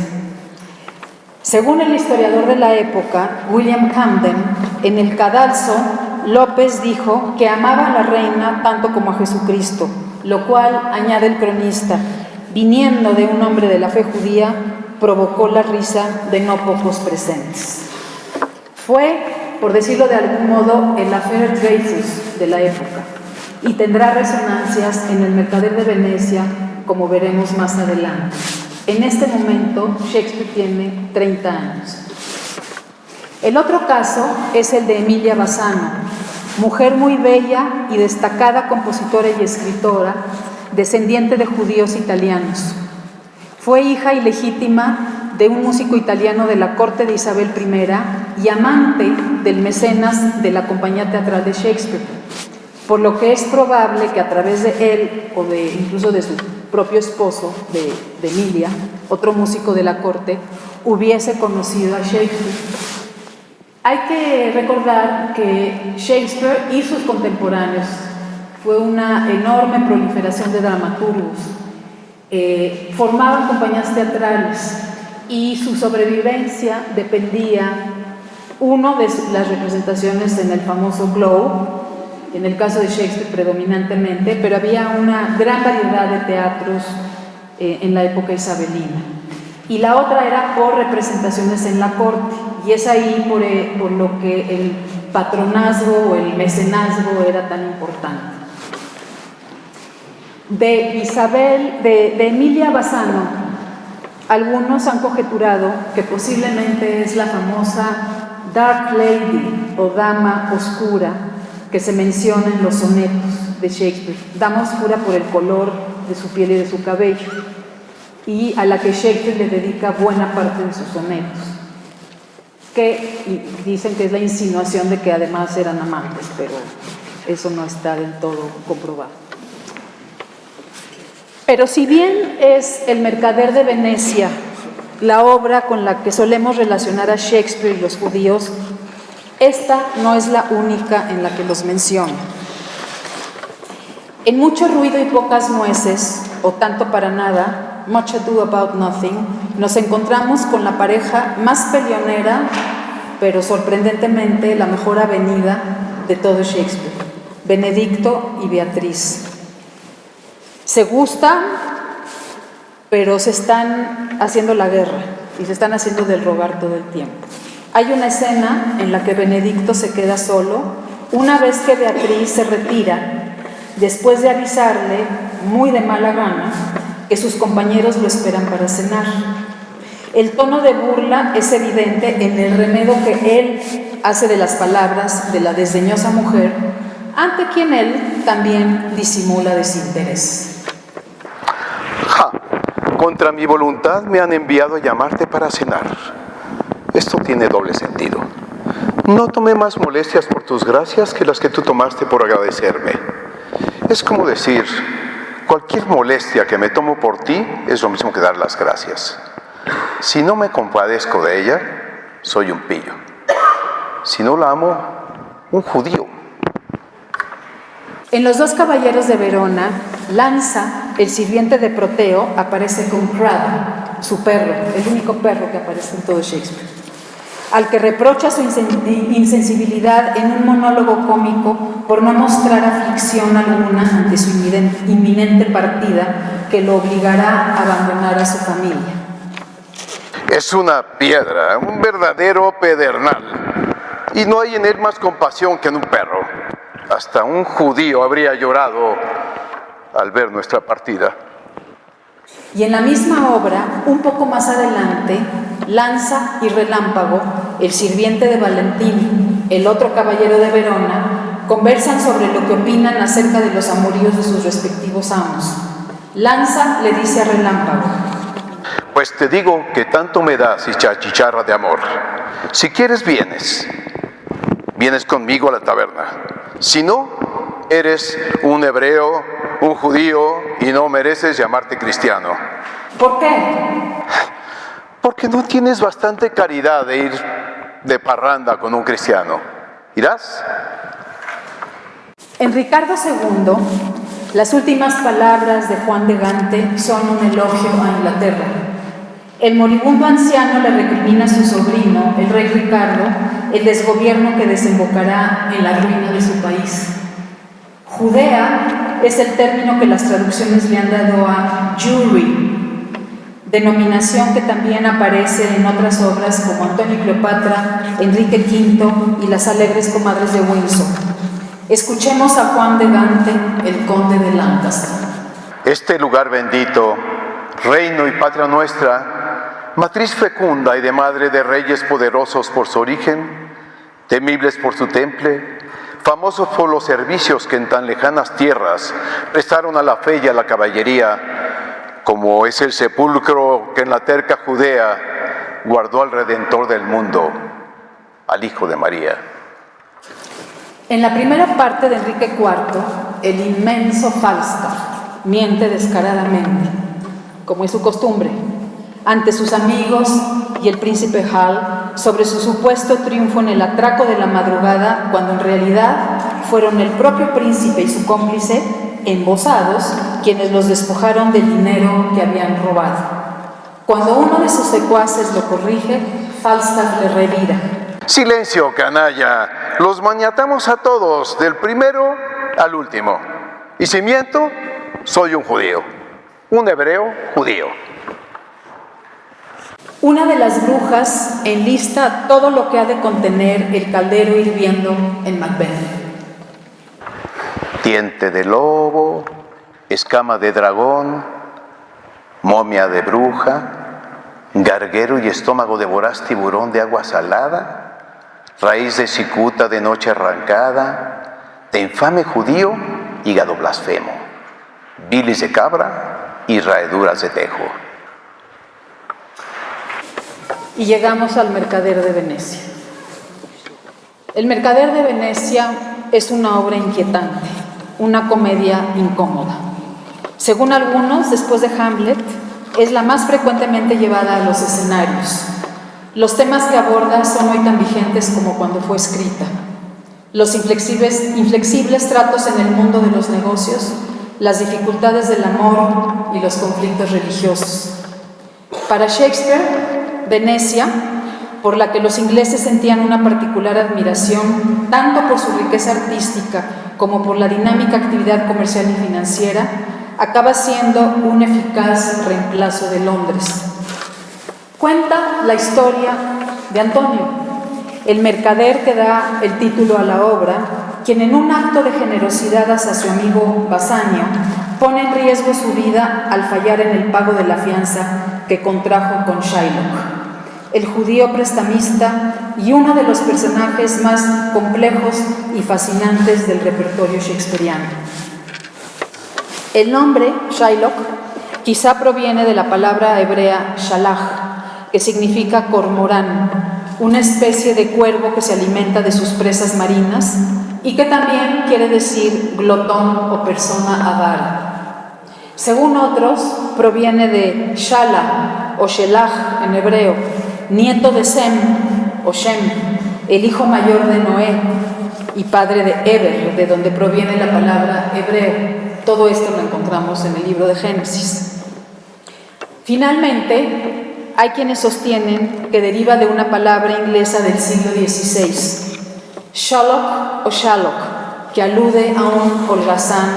Según el historiador de la época, William Camden, en el cadalso, López dijo que amaba a la reina tanto como a Jesucristo, lo cual, añade el cronista, viniendo de un hombre de la fe judía, provocó la risa de no pocos presentes. Fue, por decirlo de algún modo, el affaire Dreyfus de la época y tendrá resonancias en el Mercader de Venecia, como veremos más adelante. En este momento, Shakespeare tiene 30 años. El otro caso es el de Emilia Bassano, mujer muy bella y destacada compositora y escritora, descendiente de judíos italianos. Fue hija ilegítima de un músico italiano de la corte de Isabel I y amante del mecenas de la compañía teatral de Shakespeare, por lo que es probable que a través de él o incluso de su propio esposo, de Emilia, otro músico de la corte, hubiese conocido a Shakespeare. Hay que recordar que Shakespeare y sus contemporáneos fue una enorme proliferación de dramaturgos. Formaban compañías teatrales y su sobrevivencia dependía, uno, de las representaciones en el famoso Globe, en el caso de Shakespeare predominantemente, pero había una gran variedad de teatros en la época isabelina. Y la otra era por representaciones en la corte, y es ahí por lo que el patronazgo o el mecenazgo era tan importante. De Emilia Bassano, algunos han conjeturado que posiblemente es la famosa Dark Lady o Dama Oscura que se menciona en los sonetos de Shakespeare. Dama oscura por el color de su piel y de su cabello, y a la que Shakespeare le dedica buena parte de sus sonetos, que dicen que es la insinuación de que además eran amantes, pero eso no está del todo comprobado. Pero si bien es El mercader de Venecia la obra con la que solemos relacionar a Shakespeare y los judíos, esta no es la única en la que los menciona. En Mucho ruido y pocas nueces, o Tanto para nada, Much Ado About Nothing, nos encontramos con la pareja más peleonera, pero sorprendentemente la mejor avenida de todo Shakespeare, Benedicto y Beatriz. Se gustan, pero se están haciendo la guerra y se están haciendo del rogar todo el tiempo. Hay una escena en la que Benedicto se queda solo una vez que Beatriz se retira, después de avisarle, muy de mala gana, que sus compañeros lo esperan para cenar. El tono de burla es evidente en el remedo que él hace de las palabras de la desdeñosa mujer, ante quien él también disimula desinterés. Contra mi voluntad me han enviado a llamarte para cenar. Esto tiene doble sentido. No tomé más molestias por tus gracias que las que tú tomaste por agradecerme. Es como decir, cualquier molestia que me tomo por ti es lo mismo que dar las gracias. Si no me compadezco de ella, soy un pillo. Si no la amo, un judío. En Los dos caballeros de Verona, Lanza, el sirviente de Proteo, aparece con Crab, su perro, el único perro que aparece en todo Shakespeare, al que reprocha su insensibilidad en un monólogo cómico por no mostrar aflicción alguna ante su inminente partida que lo obligará a abandonar a su familia. Es una piedra, un verdadero pedernal, y no hay en él más compasión que en un perro. Hasta un judío habría llorado al ver nuestra partida. Y en la misma obra, un poco más adelante, Lanza y Relámpago, el sirviente de Valentín, el otro caballero de Verona, conversan sobre lo que opinan acerca de los amoríos de sus respectivos amos. Lanza le dice a Relámpago: Pues te digo que tanto me das y chicharra de amor. Si quieres, vienes conmigo a la taberna. Si no, eres un hebreo, un judío, y no mereces llamarte cristiano. ¿Por qué? Porque no tienes bastante caridad de ir de parranda con un cristiano. ¿Irás? En Ricardo II, las últimas palabras de Juan de Gante son un elogio a Inglaterra. El moribundo anciano le recrimina a su sobrino, el rey Ricardo, el desgobierno que desembocará en la ruina de su país. Judea es el término que las traducciones le han dado a Jewry, denominación que también aparece en otras obras como Antonio y Cleopatra, Enrique V y Las alegres comadres de Windsor. Escuchemos a Juan de Gante, el conde de Lancaster. Este lugar bendito, reino y patria nuestra, matriz fecunda y de madre de reyes poderosos por su origen, temibles por su temple, famosos por los servicios que en tan lejanas tierras prestaron a la fe y a la caballería, como es el sepulcro que en la terca Judea guardó al Redentor del mundo, al Hijo de María. En la primera parte de Enrique IV, el inmenso Falstaff miente descaradamente, como es su costumbre, ante sus amigos y el príncipe Hal, sobre su supuesto triunfo en el atraco de la madrugada, cuando en realidad fueron el propio príncipe y su cómplice, embosados, quienes los despojaron del dinero que habían robado. Cuando uno de sus secuaces lo corrige, Falstaff le revira: Silencio, canalla. Los maniatamos a todos, del primero al último. Y si miento, soy un judío. Un hebreo judío. Una de las brujas enlista todo lo que ha de contener el caldero hirviendo en Macbeth. Diente de lobo, escama de dragón, momia de bruja, garguero y estómago de voraz tiburón de agua salada, raíz de cicuta de noche arrancada, de infame judío, hígado blasfemo, bilis de cabra y raeduras de tejo. Y llegamos al Mercader de Venecia. El Mercader de Venecia es una obra inquietante, una comedia incómoda. Según algunos, después de Hamlet, es la más frecuentemente llevada a los escenarios. Los temas que aborda son hoy tan vigentes como cuando fue escrita. Los inflexibles tratos en el mundo de los negocios, las dificultades del amor y los conflictos religiosos. Para Shakespeare, Venecia, por la que los ingleses sentían una particular admiración, tanto por su riqueza artística como por la dinámica actividad comercial y financiera, acaba siendo un eficaz reemplazo de Londres. Cuenta la historia de Antonio, el mercader que da el título a la obra, quien en un acto de generosidad hacia su amigo Bassanio pone en riesgo su vida al fallar en el pago de la fianza que contrajo con Shylock, el judío prestamista y uno de los personajes más complejos y fascinantes del repertorio shakespeariano. El nombre Shylock quizá proviene de la palabra hebrea shalach, que significa cormorán, una especie de cuervo que se alimenta de sus presas marinas y que también quiere decir glotón o persona avara. Según otros, proviene de Shala o Shelach en hebreo, nieto de Sem o Shem, el hijo mayor de Noé y padre de Eber, de donde proviene la palabra hebreo. Todo esto lo encontramos en el libro de Génesis. Finalmente, hay quienes sostienen que deriva de una palabra inglesa del siglo XVI, Shylock o Shallock, que alude a un holgazán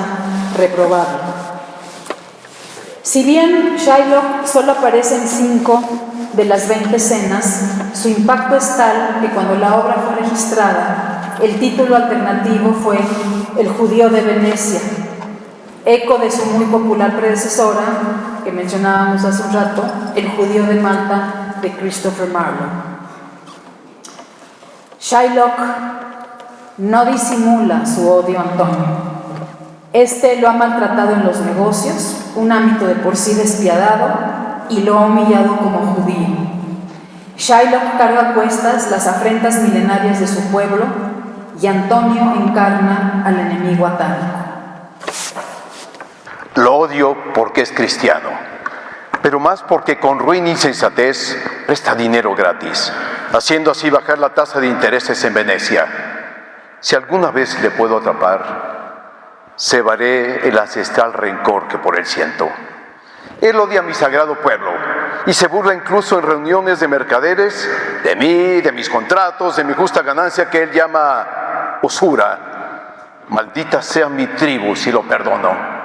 reprobable. Si bien Shylock solo aparece en 5 de las 20 escenas, su impacto es tal que cuando la obra fue registrada, el título alternativo fue El judío de Venecia, eco de su muy popular predecesora, que mencionábamos hace un rato, El judío de Malta, de Christopher Marlowe. Shylock no disimula su odio a Antonio. Este lo ha maltratado en los negocios, un ámbito de por sí despiadado, y lo ha humillado como judío. Shylock carga a cuestas las afrentas milenarias de su pueblo y Antonio encarna al enemigo atávico. Lo odio porque es cristiano, pero más porque con ruin insensatez presta dinero gratis, haciendo así bajar la tasa de intereses en Venecia. Si alguna vez le puedo atrapar, cebaré el ancestral rencor que por él siento. Él odia a mi sagrado pueblo y se burla incluso en reuniones de mercaderes de mí, de mis contratos, de mi justa ganancia que él llama usura. Maldita sea mi tribu si lo perdono.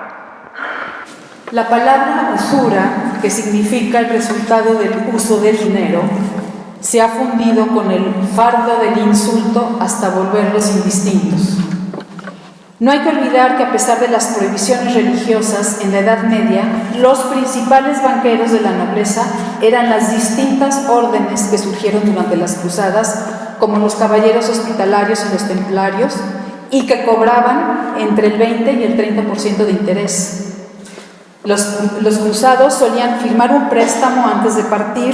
La palabra usura, que significa el resultado del uso del dinero, se ha fundido con el fardo del insulto hasta volverlos indistintos. No hay que olvidar que a pesar de las prohibiciones religiosas en la Edad Media, los principales banqueros de la nobleza eran las distintas órdenes que surgieron durante las cruzadas, como los caballeros hospitalarios y los templarios, y que cobraban entre el 20 y el 30% de interés. Los cruzados solían firmar un préstamo antes de partir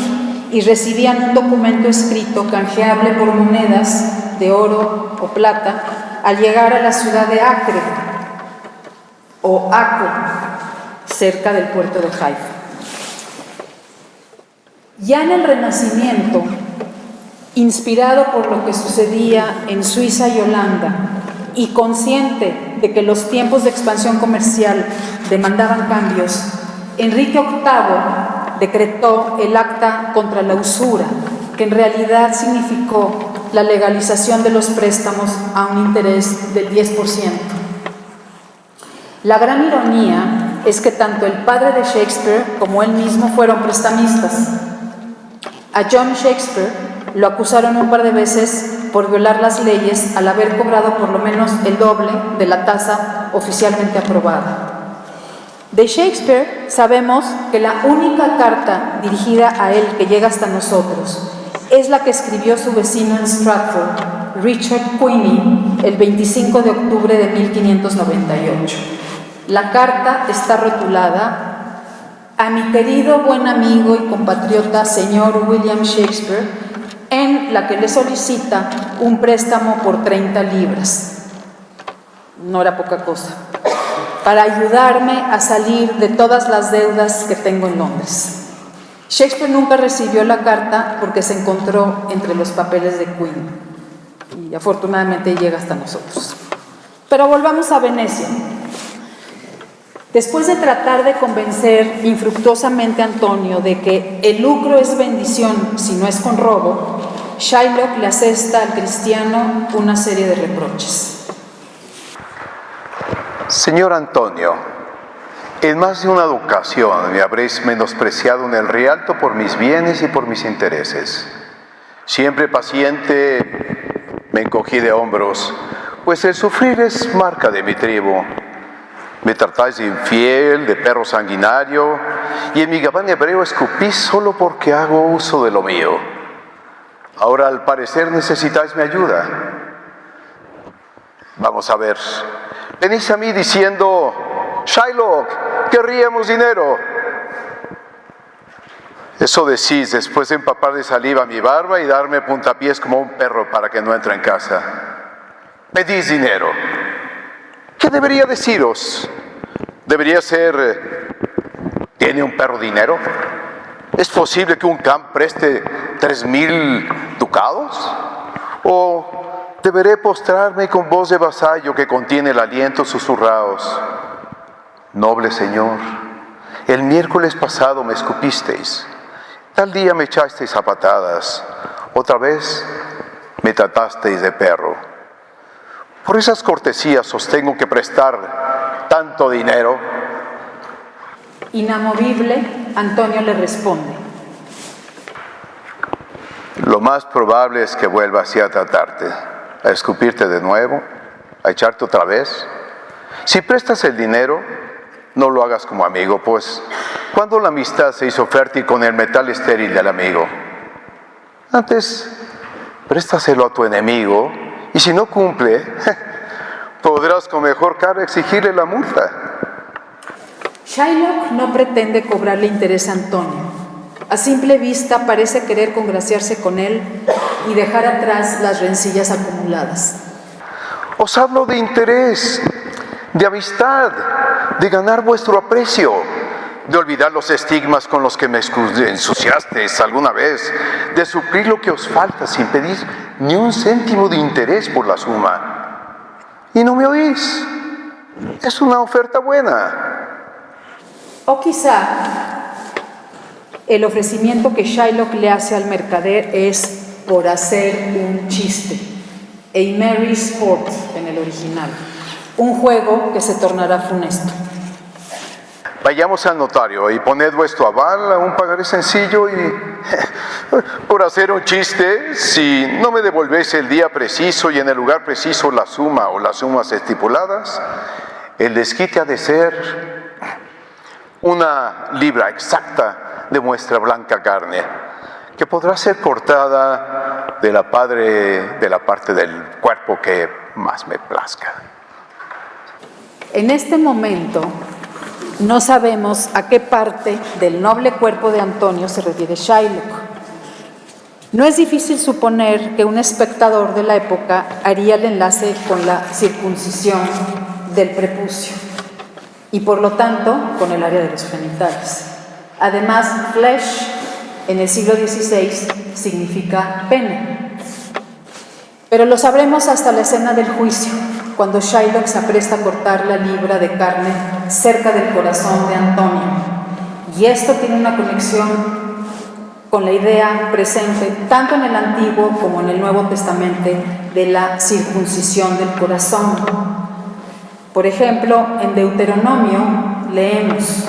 y recibían un documento escrito canjeable por monedas de oro o plata al llegar a la ciudad de Acre o Aco, cerca del puerto de Haifa. Ya en el Renacimiento Inspirado por lo que sucedía en Suiza y Holanda y consciente de que los tiempos de expansión comercial demandaban cambios, Enrique VIII decretó el Acta contra la Usura, que en realidad significó la legalización de los préstamos a un interés del 10%. La gran ironía es que tanto el padre de Shakespeare como él mismo fueron prestamistas. A John Shakespeare lo acusaron un par de veces por violar las leyes al haber cobrado por lo menos el doble de la tasa oficialmente aprobada. De Shakespeare sabemos que la única carta dirigida a él que llega hasta nosotros es la que escribió su vecino en Stratford, Richard Queenie, el 25 de octubre de 1598. La carta está rotulada: a mi querido buen amigo y compatriota señor William Shakespeare, en la que le solicita un préstamo por 30 libras. No era poca cosa. Para ayudarme a salir de todas las deudas que tengo en Londres. Shakespeare nunca recibió la carta porque se encontró entre los papeles de Queen y afortunadamente llega hasta nosotros. Pero volvamos a Venecia. Después de tratar de convencer infructuosamente a Antonio de que el lucro es bendición si no es con robo, Shylock le asesta al cristiano una serie de reproches. Señor Antonio, en más de una ocasión me habréis menospreciado en el Rialto por mis bienes y por mis intereses. Siempre paciente me encogí de hombros, pues el sufrir es marca de mi tribu. Me tratáis de infiel, de perro sanguinario, y en mi gabán hebreo escupís solo porque hago uso de lo mío. Ahora al parecer necesitáis mi ayuda. Vamos a ver. Venís a mí diciendo: Shylock, querríamos dinero. Eso decís después de empapar de saliva mi barba y darme puntapiés como un perro para que no entre en casa. Pedís dinero. ¿Qué debería deciros? Debería ser: ¿tiene un perro dinero? ¿Es posible que un can preste 3,000 ducados? ¿O deberé postrarme con voz de vasallo que contiene el aliento susurraos? Noble señor, el miércoles pasado me escupisteis, tal día me echasteis a patadas, otra vez me tratasteis de perro. Por esas cortesías os tengo que prestar tanto dinero. Inamovible, Antonio le responde: Lo más probable es que vuelva así a tratarte, a escupirte de nuevo, a echarte otra vez. Si prestas el dinero, no lo hagas como amigo, pues cuando la amistad se hizo fértil con el metal estéril del amigo. Antes, préstaselo a tu enemigo, y si no cumple, podrás con mejor cara exigirle la multa. Shylock no pretende cobrarle interés a Antonio. A simple vista parece querer congraciarse con él y dejar atrás las rencillas acumuladas. Os hablo de interés, de amistad, de ganar vuestro aprecio, de olvidar los estigmas con los que me ensuciasteis alguna vez, de suplir lo que os falta sin pedir ni un céntimo de interés por la suma. Y no me oís. Es una oferta buena. O quizá el ofrecimiento que Shylock le hace al mercader es por hacer un chiste, a merry sport en el original, un juego que se tornará funesto. Vayamos al notario y poned vuestro aval a un pagaré sencillo y por hacer un chiste, si no me devolvéis el día preciso y en el lugar preciso la suma o las sumas estipuladas, el desquite ha de ser 1 libra exacta de vuestra blanca carne, que podrá ser cortada de la parte del cuerpo que más me plazca. En este momento no sabemos a qué parte del noble cuerpo de Antonio se refiere Shylock. No es difícil suponer que un espectador de la época haría el enlace con la circuncisión del prepucio y por lo tanto con el área de los genitales. Además, flesh en el siglo XVI significa pene. Pero lo sabremos hasta la escena del juicio, cuando Shylock se apresta a cortar la libra de carne cerca del corazón de Antonio. Y esto tiene una conexión con la idea presente tanto en el Antiguo como en el Nuevo Testamento de la circuncisión del corazón. Por ejemplo, en Deuteronomio leemos: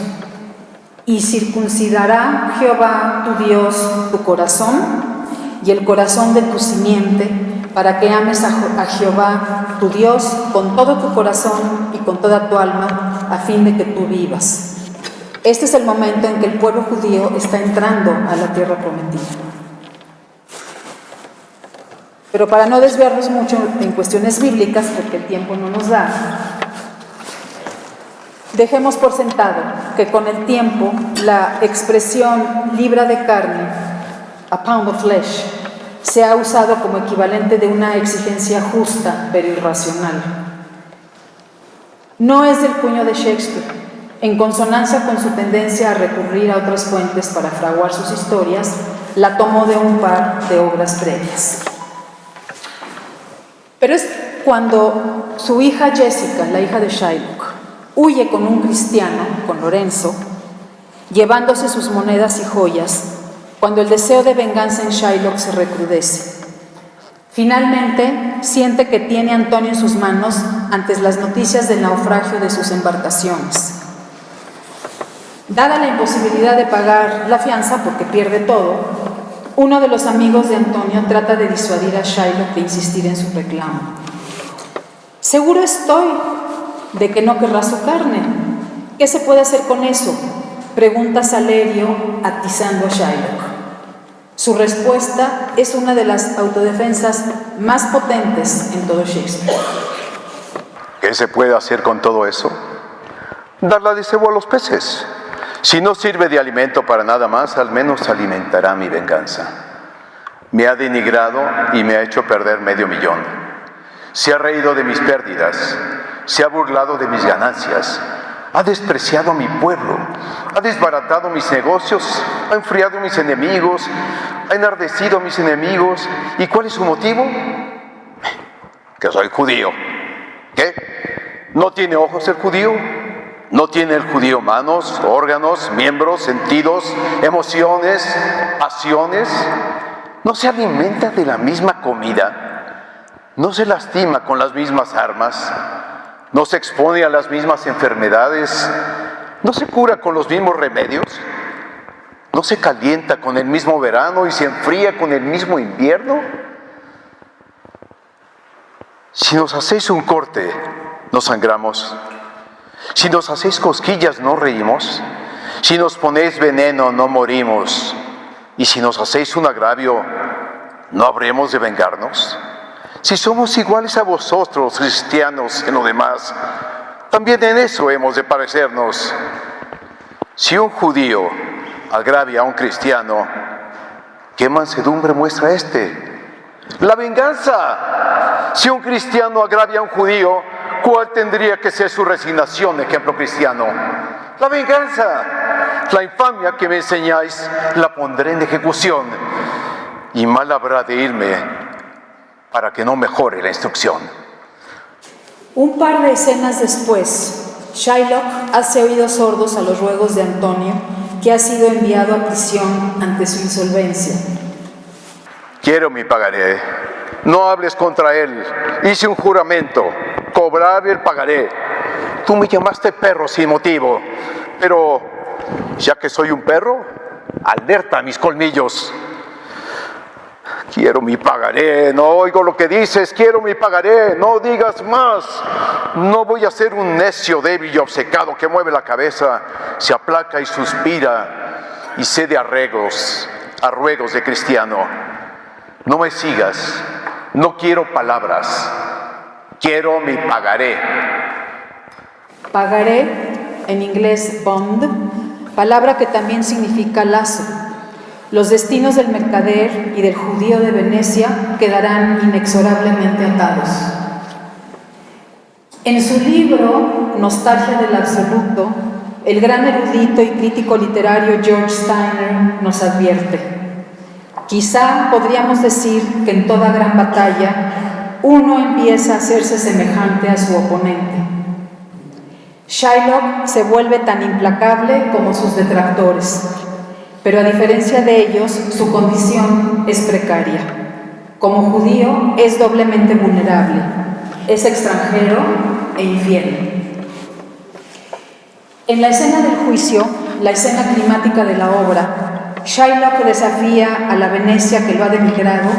y circuncidará Jehová tu Dios tu corazón y el corazón de tu simiente, para que ames a Jehová tu Dios con todo tu corazón y con toda tu alma, a fin de que tú vivas. Este es el momento en que el pueblo judío está entrando a la tierra prometida. Pero para no desviarnos mucho en cuestiones bíblicas, porque el tiempo no nos da, dejemos por sentado que con el tiempo la expresión libra de carne, a pound of flesh, se ha usado como equivalente de una exigencia justa pero irracional. No es del puño de Shakespeare, en consonancia con su tendencia a recurrir a otras fuentes para fraguar sus historias, la tomó de un par de obras previas. Pero es cuando su hija Jessica, la hija de Shylock, huye con un cristiano, con Lorenzo, llevándose sus monedas y joyas, cuando el deseo de venganza en Shylock se recrudece. Finalmente, siente que tiene a Antonio en sus manos ante las noticias del naufragio de sus embarcaciones. Dada la imposibilidad de pagar la fianza, porque pierde todo, uno de los amigos de Antonio trata de disuadir a Shylock de insistir en su reclamo. Seguro estoy de que no querrá su carne. ¿Qué se puede hacer con eso?, pregunta Salerio, atizando a Shylock. Su respuesta es una de las autodefensas más potentes en todo Shakespeare. ¿Qué se puede hacer con todo eso? Darla de cebo a los peces. Si no sirve de alimento para nada más, al menos alimentará mi venganza. Me ha denigrado y me ha hecho perder $500,000. Se ha reído de mis pérdidas, se ha burlado de mis ganancias, ha despreciado a mi pueblo, ha desbaratado mis negocios, ha enfriado a mis enemigos, ha enardecido a mis enemigos. ¿Y cuál es su motivo? Que soy judío. ¿Qué? ¿No tiene ojos el judío? ¿No tiene el judío manos, órganos, miembros, sentidos, emociones, pasiones? ¿No se alimenta de la misma comida? ¿No se lastima con las mismas armas? ¿No se expone a las mismas enfermedades? ¿No se cura con los mismos remedios? ¿No se calienta con el mismo verano y se enfría con el mismo invierno? Si nos hacéis un corte, no sangramos. Si nos hacéis cosquillas, no reímos. Si nos ponéis veneno, no morimos. Y si nos hacéis un agravio, ¿no habremos de vengarnos? Si somos iguales a vosotros, cristianos, en lo demás, también en eso hemos de parecernos. Si un judío agravia a un cristiano, ¿qué mansedumbre muestra éste? ¡La venganza! Si un cristiano agravia a un judío, ¿cuál tendría que ser su resignación, ejemplo cristiano? ¡La venganza! La infamia que me enseñáis la pondré en ejecución, y mal habrá de irme para que no mejore la instrucción. Un par de escenas después, Shylock hace oídos sordos a los ruegos de Antonio, que ha sido enviado a prisión ante su insolvencia. Quiero mi pagaré. No hables contra él. Hice un juramento. Cobrar el pagaré. Tú me llamaste perro sin motivo, pero ya que soy un perro, alerta a mis colmillos. Quiero mi pagaré, no oigo lo que dices, quiero mi pagaré, no digas más. No voy a ser un necio débil y obcecado que mueve la cabeza, se aplaca y suspira y cede a ruegos de cristiano. No me sigas, no quiero palabras, quiero mi pagaré. Pagaré, en inglés bond, palabra que también significa lazo. Los destinos del mercader y del judío de Venecia quedarán inexorablemente atados. En su libro Nostalgia del Absoluto, el gran erudito y crítico literario George Steiner nos advierte: quizá podríamos decir que en toda gran batalla uno empieza a hacerse semejante a su oponente. Shylock se vuelve tan implacable como sus detractores, pero a diferencia de ellos, su condición es precaria. Como judío, es doblemente vulnerable, es extranjero e infiel. En la escena del juicio, la escena climática de la obra, Shylock desafía a la Venecia que lo ha denigrado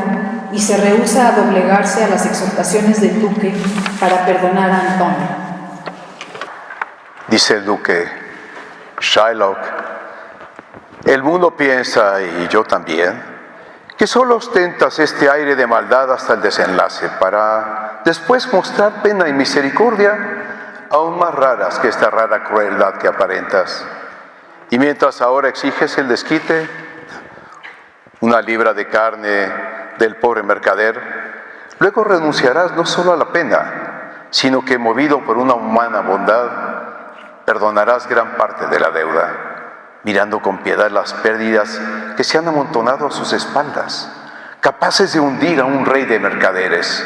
y se rehúsa a doblegarse a las exhortaciones del duque para perdonar a Antonio. Dice el duque, Shylock, el mundo piensa, y yo también, que solo ostentas este aire de maldad hasta el desenlace para después mostrar pena y misericordia aún más raras que esta rara crueldad que aparentas. Y mientras ahora exiges el desquite, una libra de carne del pobre mercader, luego renunciarás no solo a la pena, sino que movido por una humana bondad, perdonarás gran parte de la deuda, mirando con piedad las pérdidas que se han amontonado a sus espaldas, capaces de hundir a un rey de mercaderes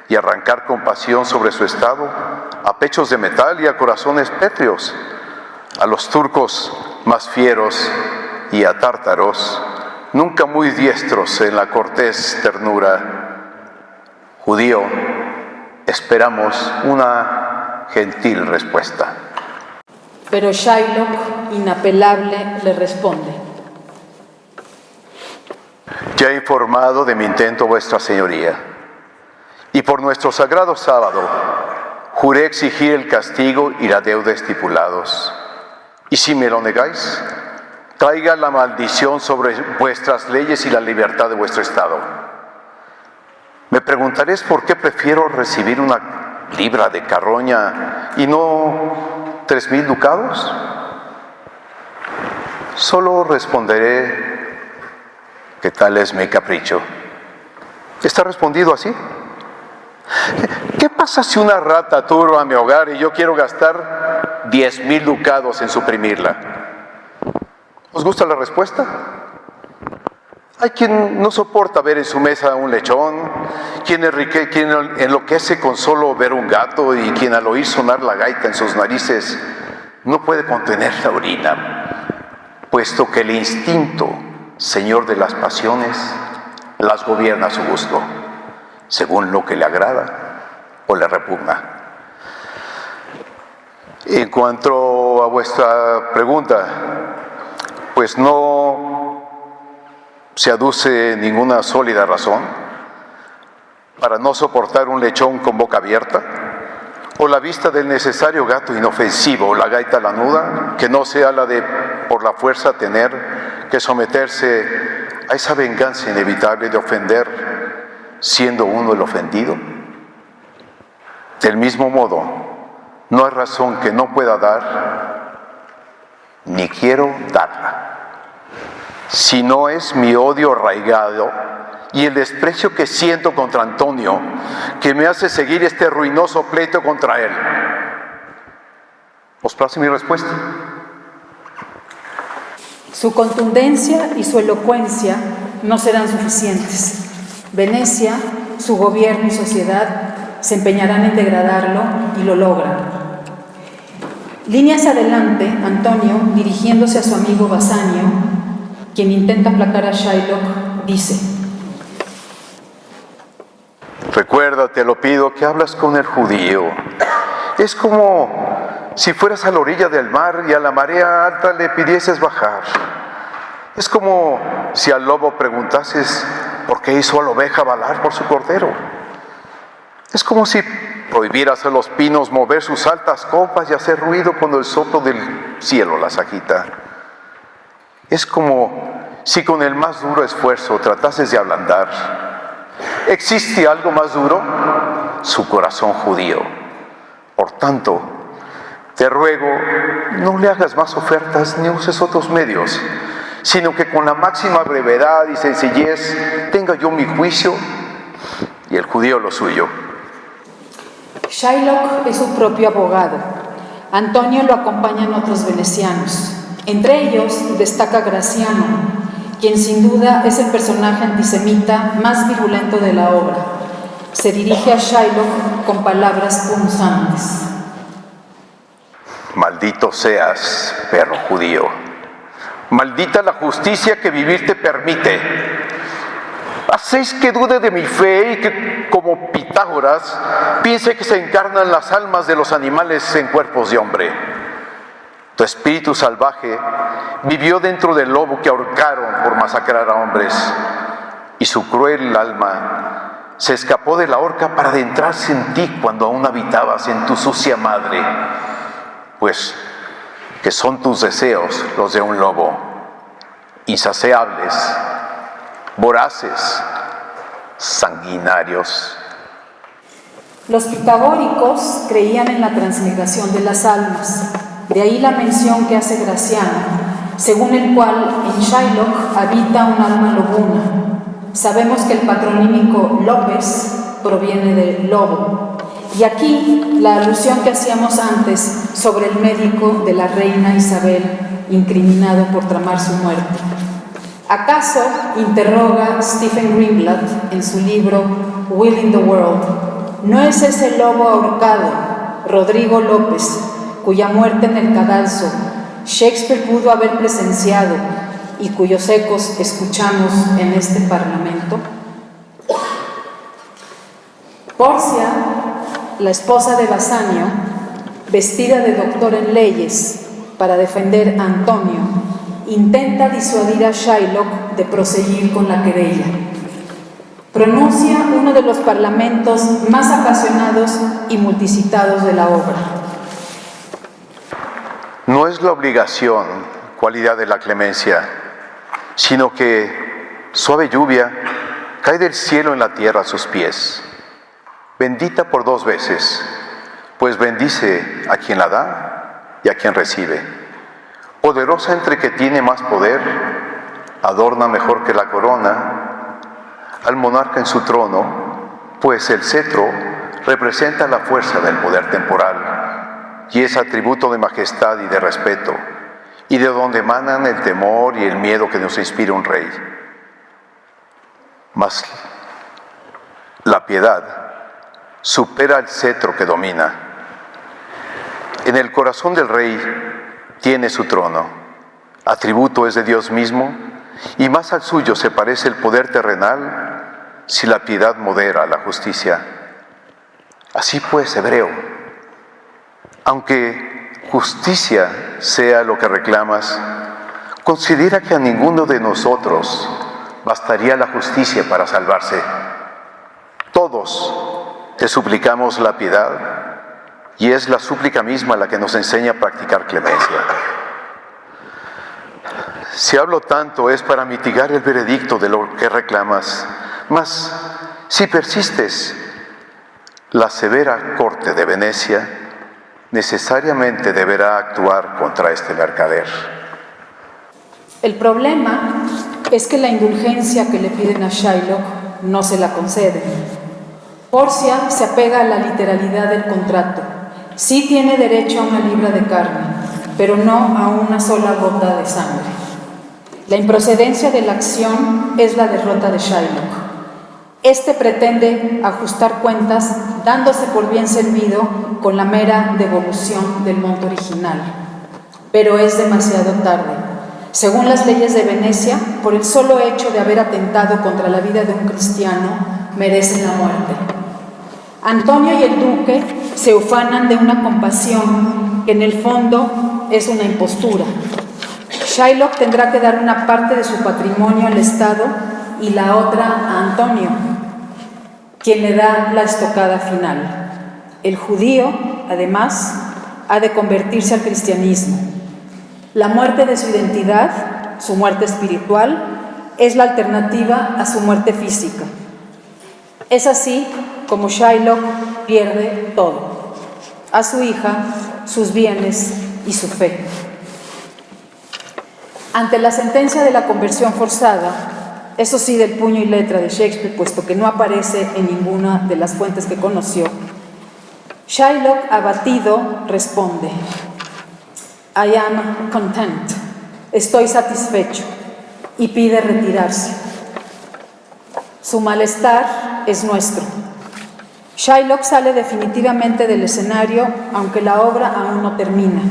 y arrancar con pasión sobre su estado a pechos de metal y a corazones pétreos, a los turcos más fieros y a tártaros, nunca muy diestros en la cortés ternura. Judío, esperamos una gentil respuesta. Pero Shylock, inapelable, le responde: Ya he informado de mi intento vuestra señoría, y por nuestro sagrado sábado juré exigir el castigo y la deuda estipulados. Y si me lo negáis, caiga la maldición sobre vuestras leyes y la libertad de vuestro estado. Me preguntaréis por qué prefiero recibir una libra de carroña y no 3,000 ducados. Solo responderé que tal es mi capricho. ¿Está respondido así? ¿Qué pasa si una rata turba mi hogar y yo quiero gastar 10,000 ducados en suprimirla? ¿Os gusta la respuesta? Hay quien no soporta ver en su mesa un lechón, quien enloquece con solo ver un gato y quien al oír sonar la gaita en sus narices no puede contener la orina, puesto que el instinto, señor de las pasiones, las gobierna a su gusto, según lo que le agrada o le repugna. En cuanto a vuestra pregunta, pues no se aduce ninguna sólida razón para no soportar un lechón con boca abierta, o la vista del necesario gato inofensivo, o la gaita lanuda, que no sea la de por la fuerza tener que someterse a esa venganza inevitable de ofender, siendo uno el ofendido. Del mismo modo, no hay razón que no pueda dar, ni quiero darla, si no es mi odio arraigado y el desprecio que siento contra Antonio, que me hace seguir este ruinoso pleito contra él. ¿Os place mi respuesta? Su contundencia y su elocuencia no serán suficientes. Venecia, su gobierno y sociedad se empeñarán en degradarlo y lo logran. Líneas adelante, Antonio, dirigiéndose a su amigo Bassanio, quien intenta aplacar a Shylock, dice: Recuerda, te lo pido, que hablas con el judío. Es como si fueras a la orilla del mar y a la marea alta le pidieses bajar. Es como si al lobo preguntases por qué hizo a la oveja balar por su cordero. Es como si prohibieras a los pinos mover sus altas copas y hacer ruido cuando el soplo del cielo las agita. Es como si con el más duro esfuerzo tratases de ablandar. ¿Existe algo más duro? Su corazón judío. Por tanto, te ruego, no le hagas más ofertas ni uses otros medios, sino que con la máxima brevedad y sencillez tenga yo mi juicio y el judío lo suyo. Shylock es su propio abogado. Antonio lo acompañan otros venecianos. Entre ellos destaca Graciano, quien sin duda es el personaje antisemita más virulento de la obra, Se dirige a Shylock con palabras punzantes. Maldito seas, perro judío. Maldita la justicia que vivir te permite. Hacéis que dude de mi fe y que, como Pitágoras, piense que se encarnan las almas de los animales en cuerpos de hombre. Tu espíritu salvaje vivió dentro del lobo que ahorcaron por masacrar a hombres, y su cruel alma se escapó de la horca para adentrarse en ti cuando aún habitabas en tu sucia madre, pues que son tus deseos los de un lobo, insaciables, voraces, sanguinarios. Los pitagóricos creían en la transmigración de las almas, de ahí la mención que hace Graciano, según el cual en Shylock habita un alma lobuna. Sabemos que el patronímico López proviene de lobo. Y aquí la alusión que hacíamos antes sobre el médico de la reina Isabel, incriminado por tramar su muerte. ¿Acaso, interroga Stephen Greenblatt en su libro Will in the World, no es ese lobo ahorcado, Rodrigo López, cuya muerte en el cadalso Shakespeare pudo haber presenciado y cuyos ecos escuchamos en este Parlamento? Porcia, la esposa de Basanio, vestida de doctor en leyes para defender a Antonio, intenta disuadir a Shylock de proseguir con la querella. Pronuncia uno de los parlamentos más apasionados y multicitados de la obra. No es la obligación, cualidad de la clemencia, sino que suave lluvia cae del cielo en la tierra a sus pies, bendita por 2 veces, pues bendice a quien la da y a quien recibe. Poderosa entre que tiene más poder, adorna mejor que la corona al monarca en su trono, pues el cetro representa la fuerza del poder temporal y es atributo de majestad y de respeto, y de donde emanan el temor y el miedo que nos inspira un rey. Mas la piedad supera el cetro que domina. En el corazón del rey tiene su trono, atributo es de Dios mismo, y más al suyo se parece el poder terrenal si la piedad modera la justicia. Así pues, hebreo, aunque justicia sea lo que reclamas, considera que a ninguno de nosotros bastaría la justicia para salvarse. Todos te suplicamos la piedad, y es la súplica misma la que nos enseña a practicar clemencia. Si hablo tanto es para mitigar el veredicto de lo que reclamas, mas si persistes, la severa corte de Venecia necesariamente deberá actuar contra este mercader. El problema es que la indulgencia que le piden a Shylock no se la conceden. Porcia se apega a la literalidad del contrato. Sí tiene derecho a una libra de carne, pero no a una sola gota de sangre. La improcedencia de la acción es la derrota de Shylock. Este pretende ajustar cuentas dándose por bien servido con la mera devolución del monto original. Pero es demasiado tarde. Según las leyes de Venecia, por el solo hecho de haber atentado contra la vida de un cristiano, merecen la muerte. Antonio y el duque se ufanan de una compasión que en el fondo es una impostura. Shylock tendrá que dar una parte de su patrimonio al Estado y la otra a Antonio, quien le da la estocada final. El judío, además, ha de convertirse al cristianismo. La muerte de su identidad, su muerte espiritual, es la alternativa a su muerte física. Es así como Shylock pierde todo: a su hija, sus bienes y su fe. Ante la sentencia de la conversión forzada, eso sí del puño y letra de Shakespeare, puesto que no aparece en ninguna de las fuentes que conoció, Shylock, abatido, responde: I am content, estoy satisfecho, y pide retirarse. Su malestar es nuestro. Shylock sale definitivamente del escenario, aunque la obra aún no termina.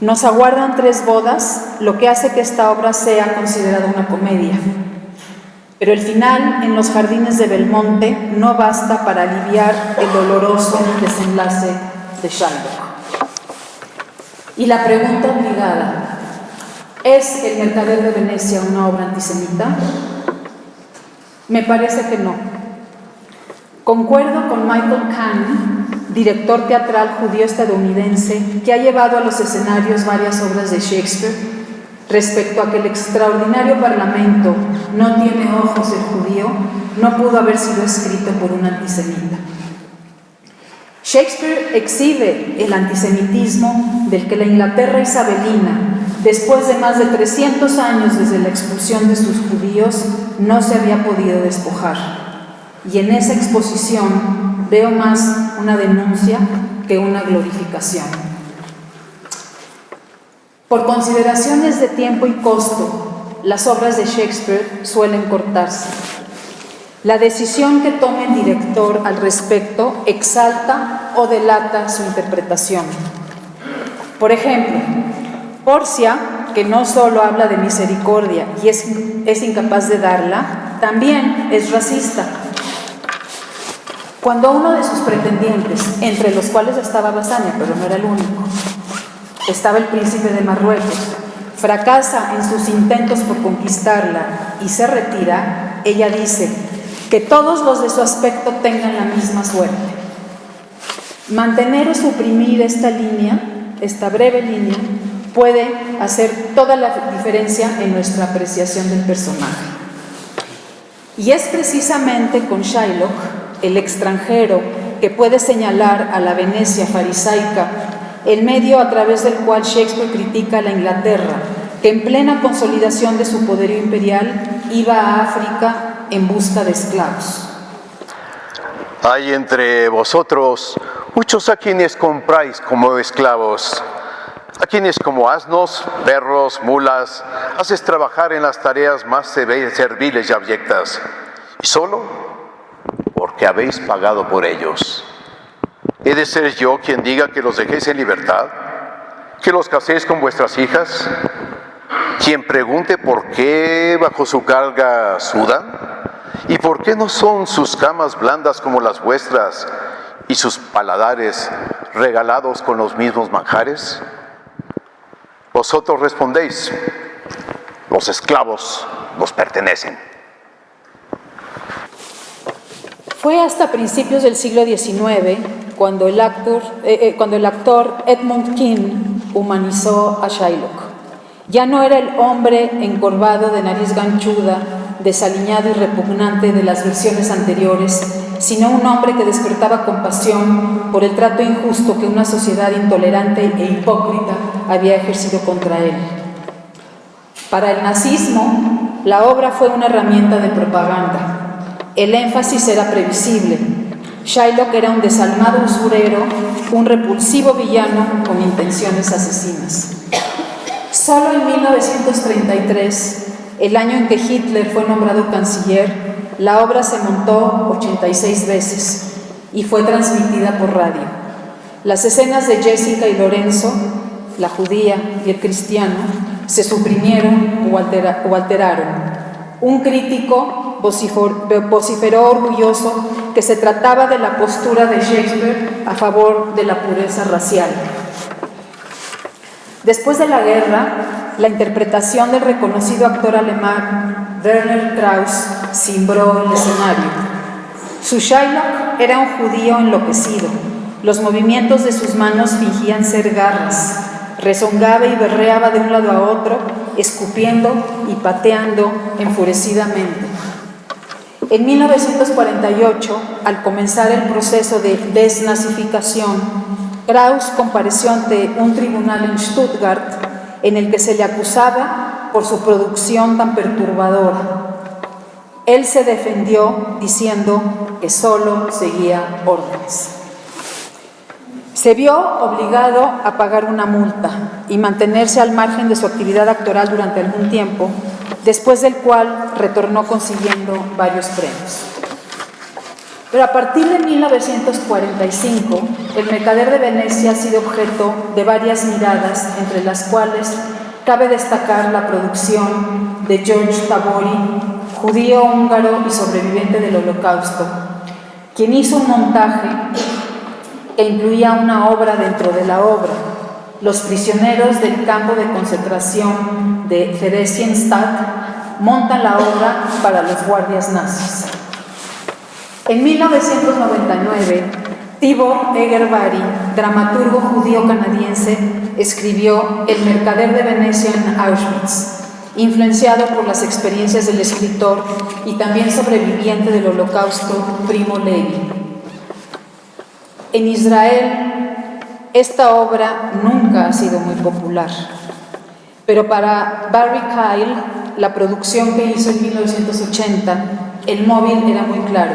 Nos aguardan 3 bodas, lo que hace que esta obra sea considerada una comedia. Pero el final, en los jardines de Belmonte, no basta para aliviar el doloroso desenlace de Shylock. Y la pregunta obligada, ¿es El mercader de Venecia una obra antisemita? Me parece que no. Concuerdo con Michael Kahn, director teatral judío estadounidense, que ha llevado a los escenarios varias obras de Shakespeare, respecto a que el extraordinario Parlamento no tiene ojos el judío, no pudo haber sido escrito por un antisemita. Shakespeare exhibe el antisemitismo del que la Inglaterra isabelina, después de más de 300 años desde la expulsión de sus judíos, no se había podido despojar. Y en esa exposición veo más una denuncia que una glorificación. Por consideraciones de tiempo y costo, las obras de Shakespeare suelen cortarse. La decisión que tome el director al respecto exalta o delata su interpretación. Por ejemplo, Porcia, que no solo habla de misericordia y es incapaz de darla, también es racista. Cuando uno de sus pretendientes, entre los cuales estaba Bassanio, pero no era el único, estaba el príncipe de Marruecos, fracasa en sus intentos por conquistarla y se retira, ella dice: que todos los de su aspecto tengan la misma suerte. Mantener o suprimir esta línea, esta breve línea, puede hacer toda la diferencia en nuestra apreciación del personaje. Y es precisamente con Shylock, el extranjero, que puede señalar a la Venecia farisaica, el medio a través del cual Shakespeare critica a la Inglaterra, que en plena consolidación de su poderío imperial iba a África en busca de esclavos. Hay entre vosotros muchos a quienes compráis como esclavos, a quienes como asnos, perros, mulas, haces trabajar en las tareas más serviles y abyectas, y solo porque habéis pagado por ellos. ¿He de ser yo quien diga que los dejéis en libertad? ¿Que los caséis con vuestras hijas? ¿Quien pregunte por qué bajo su carga sudan? ¿Y por qué no son sus camas blandas como las vuestras y sus paladares regalados con los mismos manjares? Vosotros respondéis: los esclavos nos pertenecen. Fue hasta principios del siglo XIX cuando el actor Edmund Kean humanizó a Shylock. Ya no era el hombre encorvado de nariz ganchuda, desaliñado y repugnante de las versiones anteriores, sino un hombre que despertaba compasión por el trato injusto que una sociedad intolerante e hipócrita había ejercido contra él. Para el nazismo, la obra fue una herramienta de propaganda. El énfasis era previsible. Shylock era un desalmado usurero, un repulsivo villano con intenciones asesinas. Solo en 1933, el año en que Hitler fue nombrado canciller, la obra se montó 86 veces y fue transmitida por radio. Las escenas de Jessica y Lorenzo, la judía y el cristiano, se suprimieron o alteraron. Un crítico vociferó orgulloso que se trataba de la postura de Shakespeare a favor de la pureza racial. Después de la guerra, la interpretación del reconocido actor alemán Werner Krauss cimbró el escenario. Su Shylock era un judío enloquecido. Los movimientos de sus manos fingían ser garras. Rezongaba y berreaba de un lado a otro, escupiendo y pateando enfurecidamente. En 1948, al comenzar el proceso de desnazificación, Krauss compareció ante un tribunal en Stuttgart en el que se le acusaba por su producción tan perturbadora. Él se defendió diciendo que solo seguía órdenes. Se vio obligado a pagar una multa y mantenerse al margen de su actividad actoral durante algún tiempo, después del cual retornó consiguiendo varios premios. Pero a partir de 1945, el mercader de Venecia ha sido objeto de varias miradas, entre las cuales cabe destacar la producción de George Tabori, judío húngaro y sobreviviente del Holocausto, quien hizo un montaje que incluía una obra dentro de la obra, Los prisioneros del campo de concentración de Theresienstadt montan la obra para los guardias nazis. En 1999, Tibor Egerbarry, dramaturgo judío canadiense, escribió El mercader de Venecia en Auschwitz, influenciado por las experiencias del escritor y también sobreviviente del Holocausto, Primo Levi. En Israel, esta obra nunca ha sido muy popular, pero para Barry Kyle, la producción que hizo en 1980, el móvil era muy claro.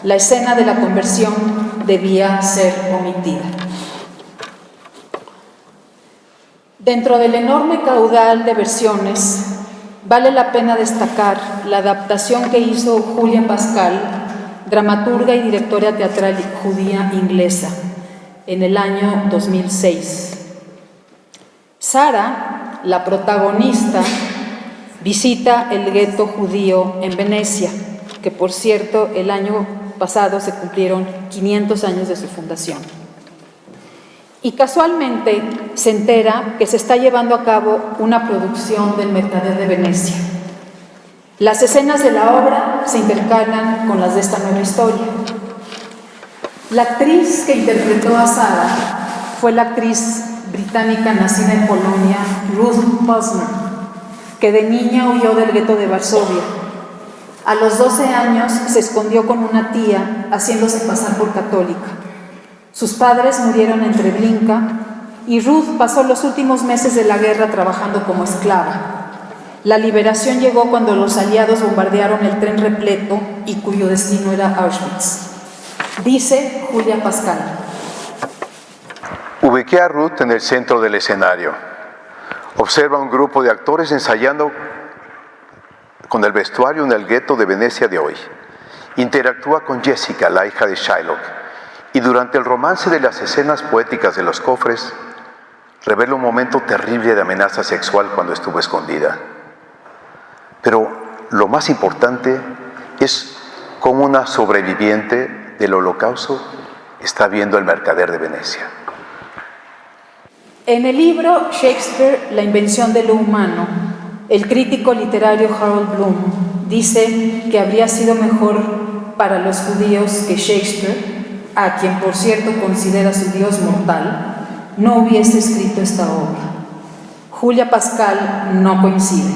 La escena de la conversión debía ser omitida. Dentro del enorme caudal de versiones, vale la pena destacar la adaptación que hizo Julia Pascal, dramaturga y directora teatral judía inglesa, en el año 2006. Sara, la protagonista, visita el gueto judío en Venecia, que por cierto el año pasado se cumplieron 500 años de su fundación. Y casualmente se entera que se está llevando a cabo una producción del Mercader de Venecia. Las escenas de la obra se intercalan con las de esta nueva historia. La actriz que interpretó a Sara fue la actriz británica nacida en Polonia, Ruth Posner, que de niña huyó del gueto de Varsovia. A los 12 años se escondió con una tía, haciéndose pasar por católica. Sus padres murieron en Treblinka y Ruth pasó los últimos meses de la guerra trabajando como esclava. La liberación llegó cuando los aliados bombardearon el tren repleto y cuyo destino era Auschwitz. Dice Julia Pascal. Ubiqué a Ruth en el centro del escenario. Observa un grupo de actores ensayando con el vestuario en el gueto de Venecia de hoy. Interactúa con Jessica, la hija de Shylock, y durante el romance de las escenas poéticas de los cofres, revela un momento terrible de amenaza sexual cuando estuvo escondida. Pero lo más importante es cómo una sobreviviente del Holocausto está viendo el mercader de Venecia. En el libro Shakespeare, la invención de lo humano, el crítico literario Harold Bloom dice que habría sido mejor para los judíos que Shakespeare, a quien por cierto considera su Dios mortal, no hubiese escrito esta obra. Julia Pascal no coincide.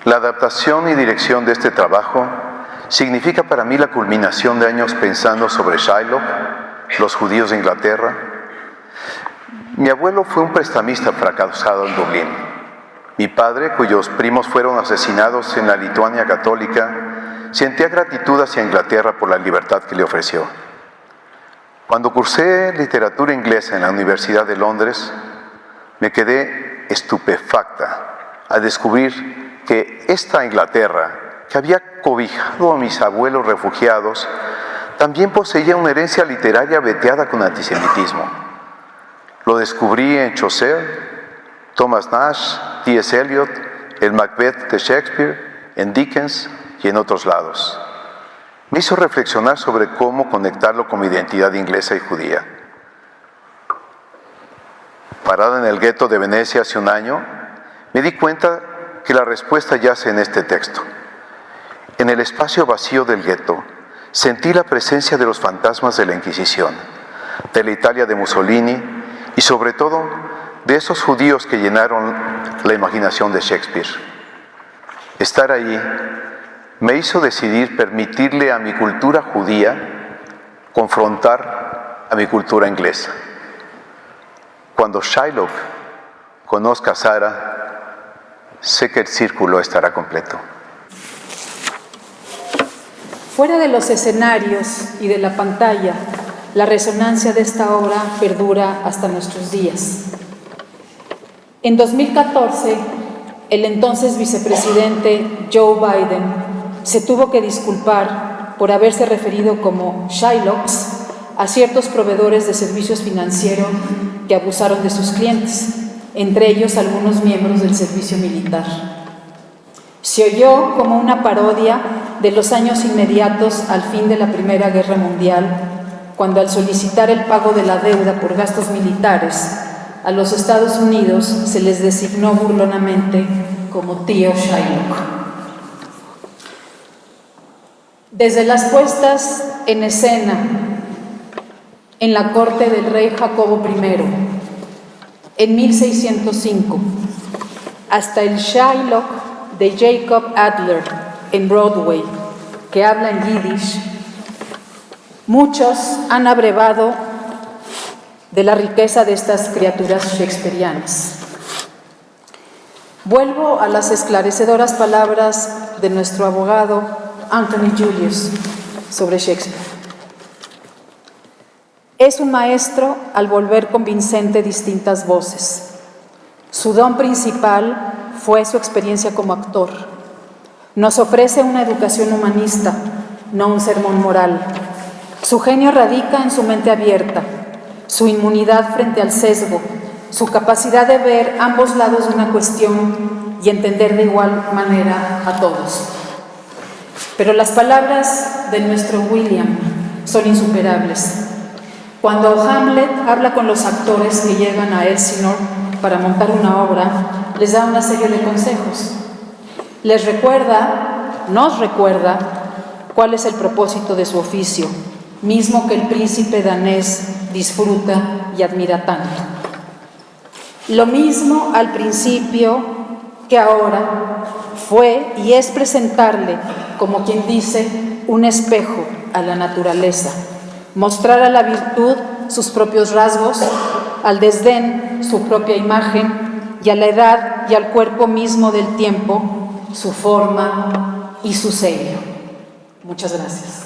La adaptación y dirección de este trabajo significa para mí la culminación de años pensando sobre Shylock, los judíos de Inglaterra. Mi abuelo fue un prestamista fracasado en Dublín. Mi padre, cuyos primos fueron asesinados en la Lituania católica, sentía gratitud hacia Inglaterra por la libertad que le ofreció. Cuando cursé literatura inglesa en la Universidad de Londres, me quedé estupefacta al descubrir que esta Inglaterra, que había cobijado a mis abuelos refugiados, también poseía una herencia literaria veteada con antisemitismo. Lo descubrí en Chaucer, Thomas Nash, T.S. Eliot, el Macbeth de Shakespeare, en Dickens y en otros lados. Me hizo reflexionar sobre cómo conectarlo con mi identidad inglesa y judía. Parada en el gueto de Venecia hace un año, me di cuenta que la respuesta yace en este texto. En el espacio vacío del gueto, sentí la presencia de los fantasmas de la Inquisición, de la Italia de Mussolini y sobre todo de esos judíos que llenaron la imaginación de Shakespeare. Estar ahí me hizo decidir permitirle a mi cultura judía confrontar a mi cultura inglesa. Cuando Shylock conozca a Sara, sé que el círculo estará completo. Fuera de los escenarios y de la pantalla, la resonancia de esta obra perdura hasta nuestros días. En 2014, el entonces vicepresidente Joe Biden se tuvo que disculpar por haberse referido como Shylocks a ciertos proveedores de servicios financieros que abusaron de sus clientes, entre ellos algunos miembros del servicio militar. Se oyó como una parodia de los años inmediatos al fin de la Primera Guerra Mundial, cuando al solicitar el pago de la deuda por gastos militares a los Estados Unidos se les designó burlonamente como tío Shylock. Desde las puestas en escena en la corte del rey Jacobo I, en 1605, hasta el Shylock de Jacob Adler en Broadway, que habla en yiddish, muchos han abrevado de la riqueza de estas criaturas shakespearianas. Vuelvo a las esclarecedoras palabras de nuestro abogado Anthony Julius sobre Shakespeare. Es un maestro al volver convincente distintas voces. Su don principal fue su experiencia como actor. Nos ofrece una educación humanista, no un sermón moral. Su genio radica en su mente abierta, su inmunidad frente al sesgo, su capacidad de ver ambos lados de una cuestión y entender de igual manera a todos. Pero las palabras de nuestro William son insuperables. Cuando Hamlet habla con los actores que llegan a Elsinore para montar una obra, les da una serie de consejos. Nos recuerda cuál es el propósito de su oficio, mismo que el príncipe danés disfruta y admira tanto. Lo mismo al principio que ahora fue y es presentarle, como quien dice, un espejo a la naturaleza, mostrar a la virtud sus propios rasgos, al desdén su propia imagen y a la edad y al cuerpo mismo del tiempo su forma y su sello. Muchas gracias.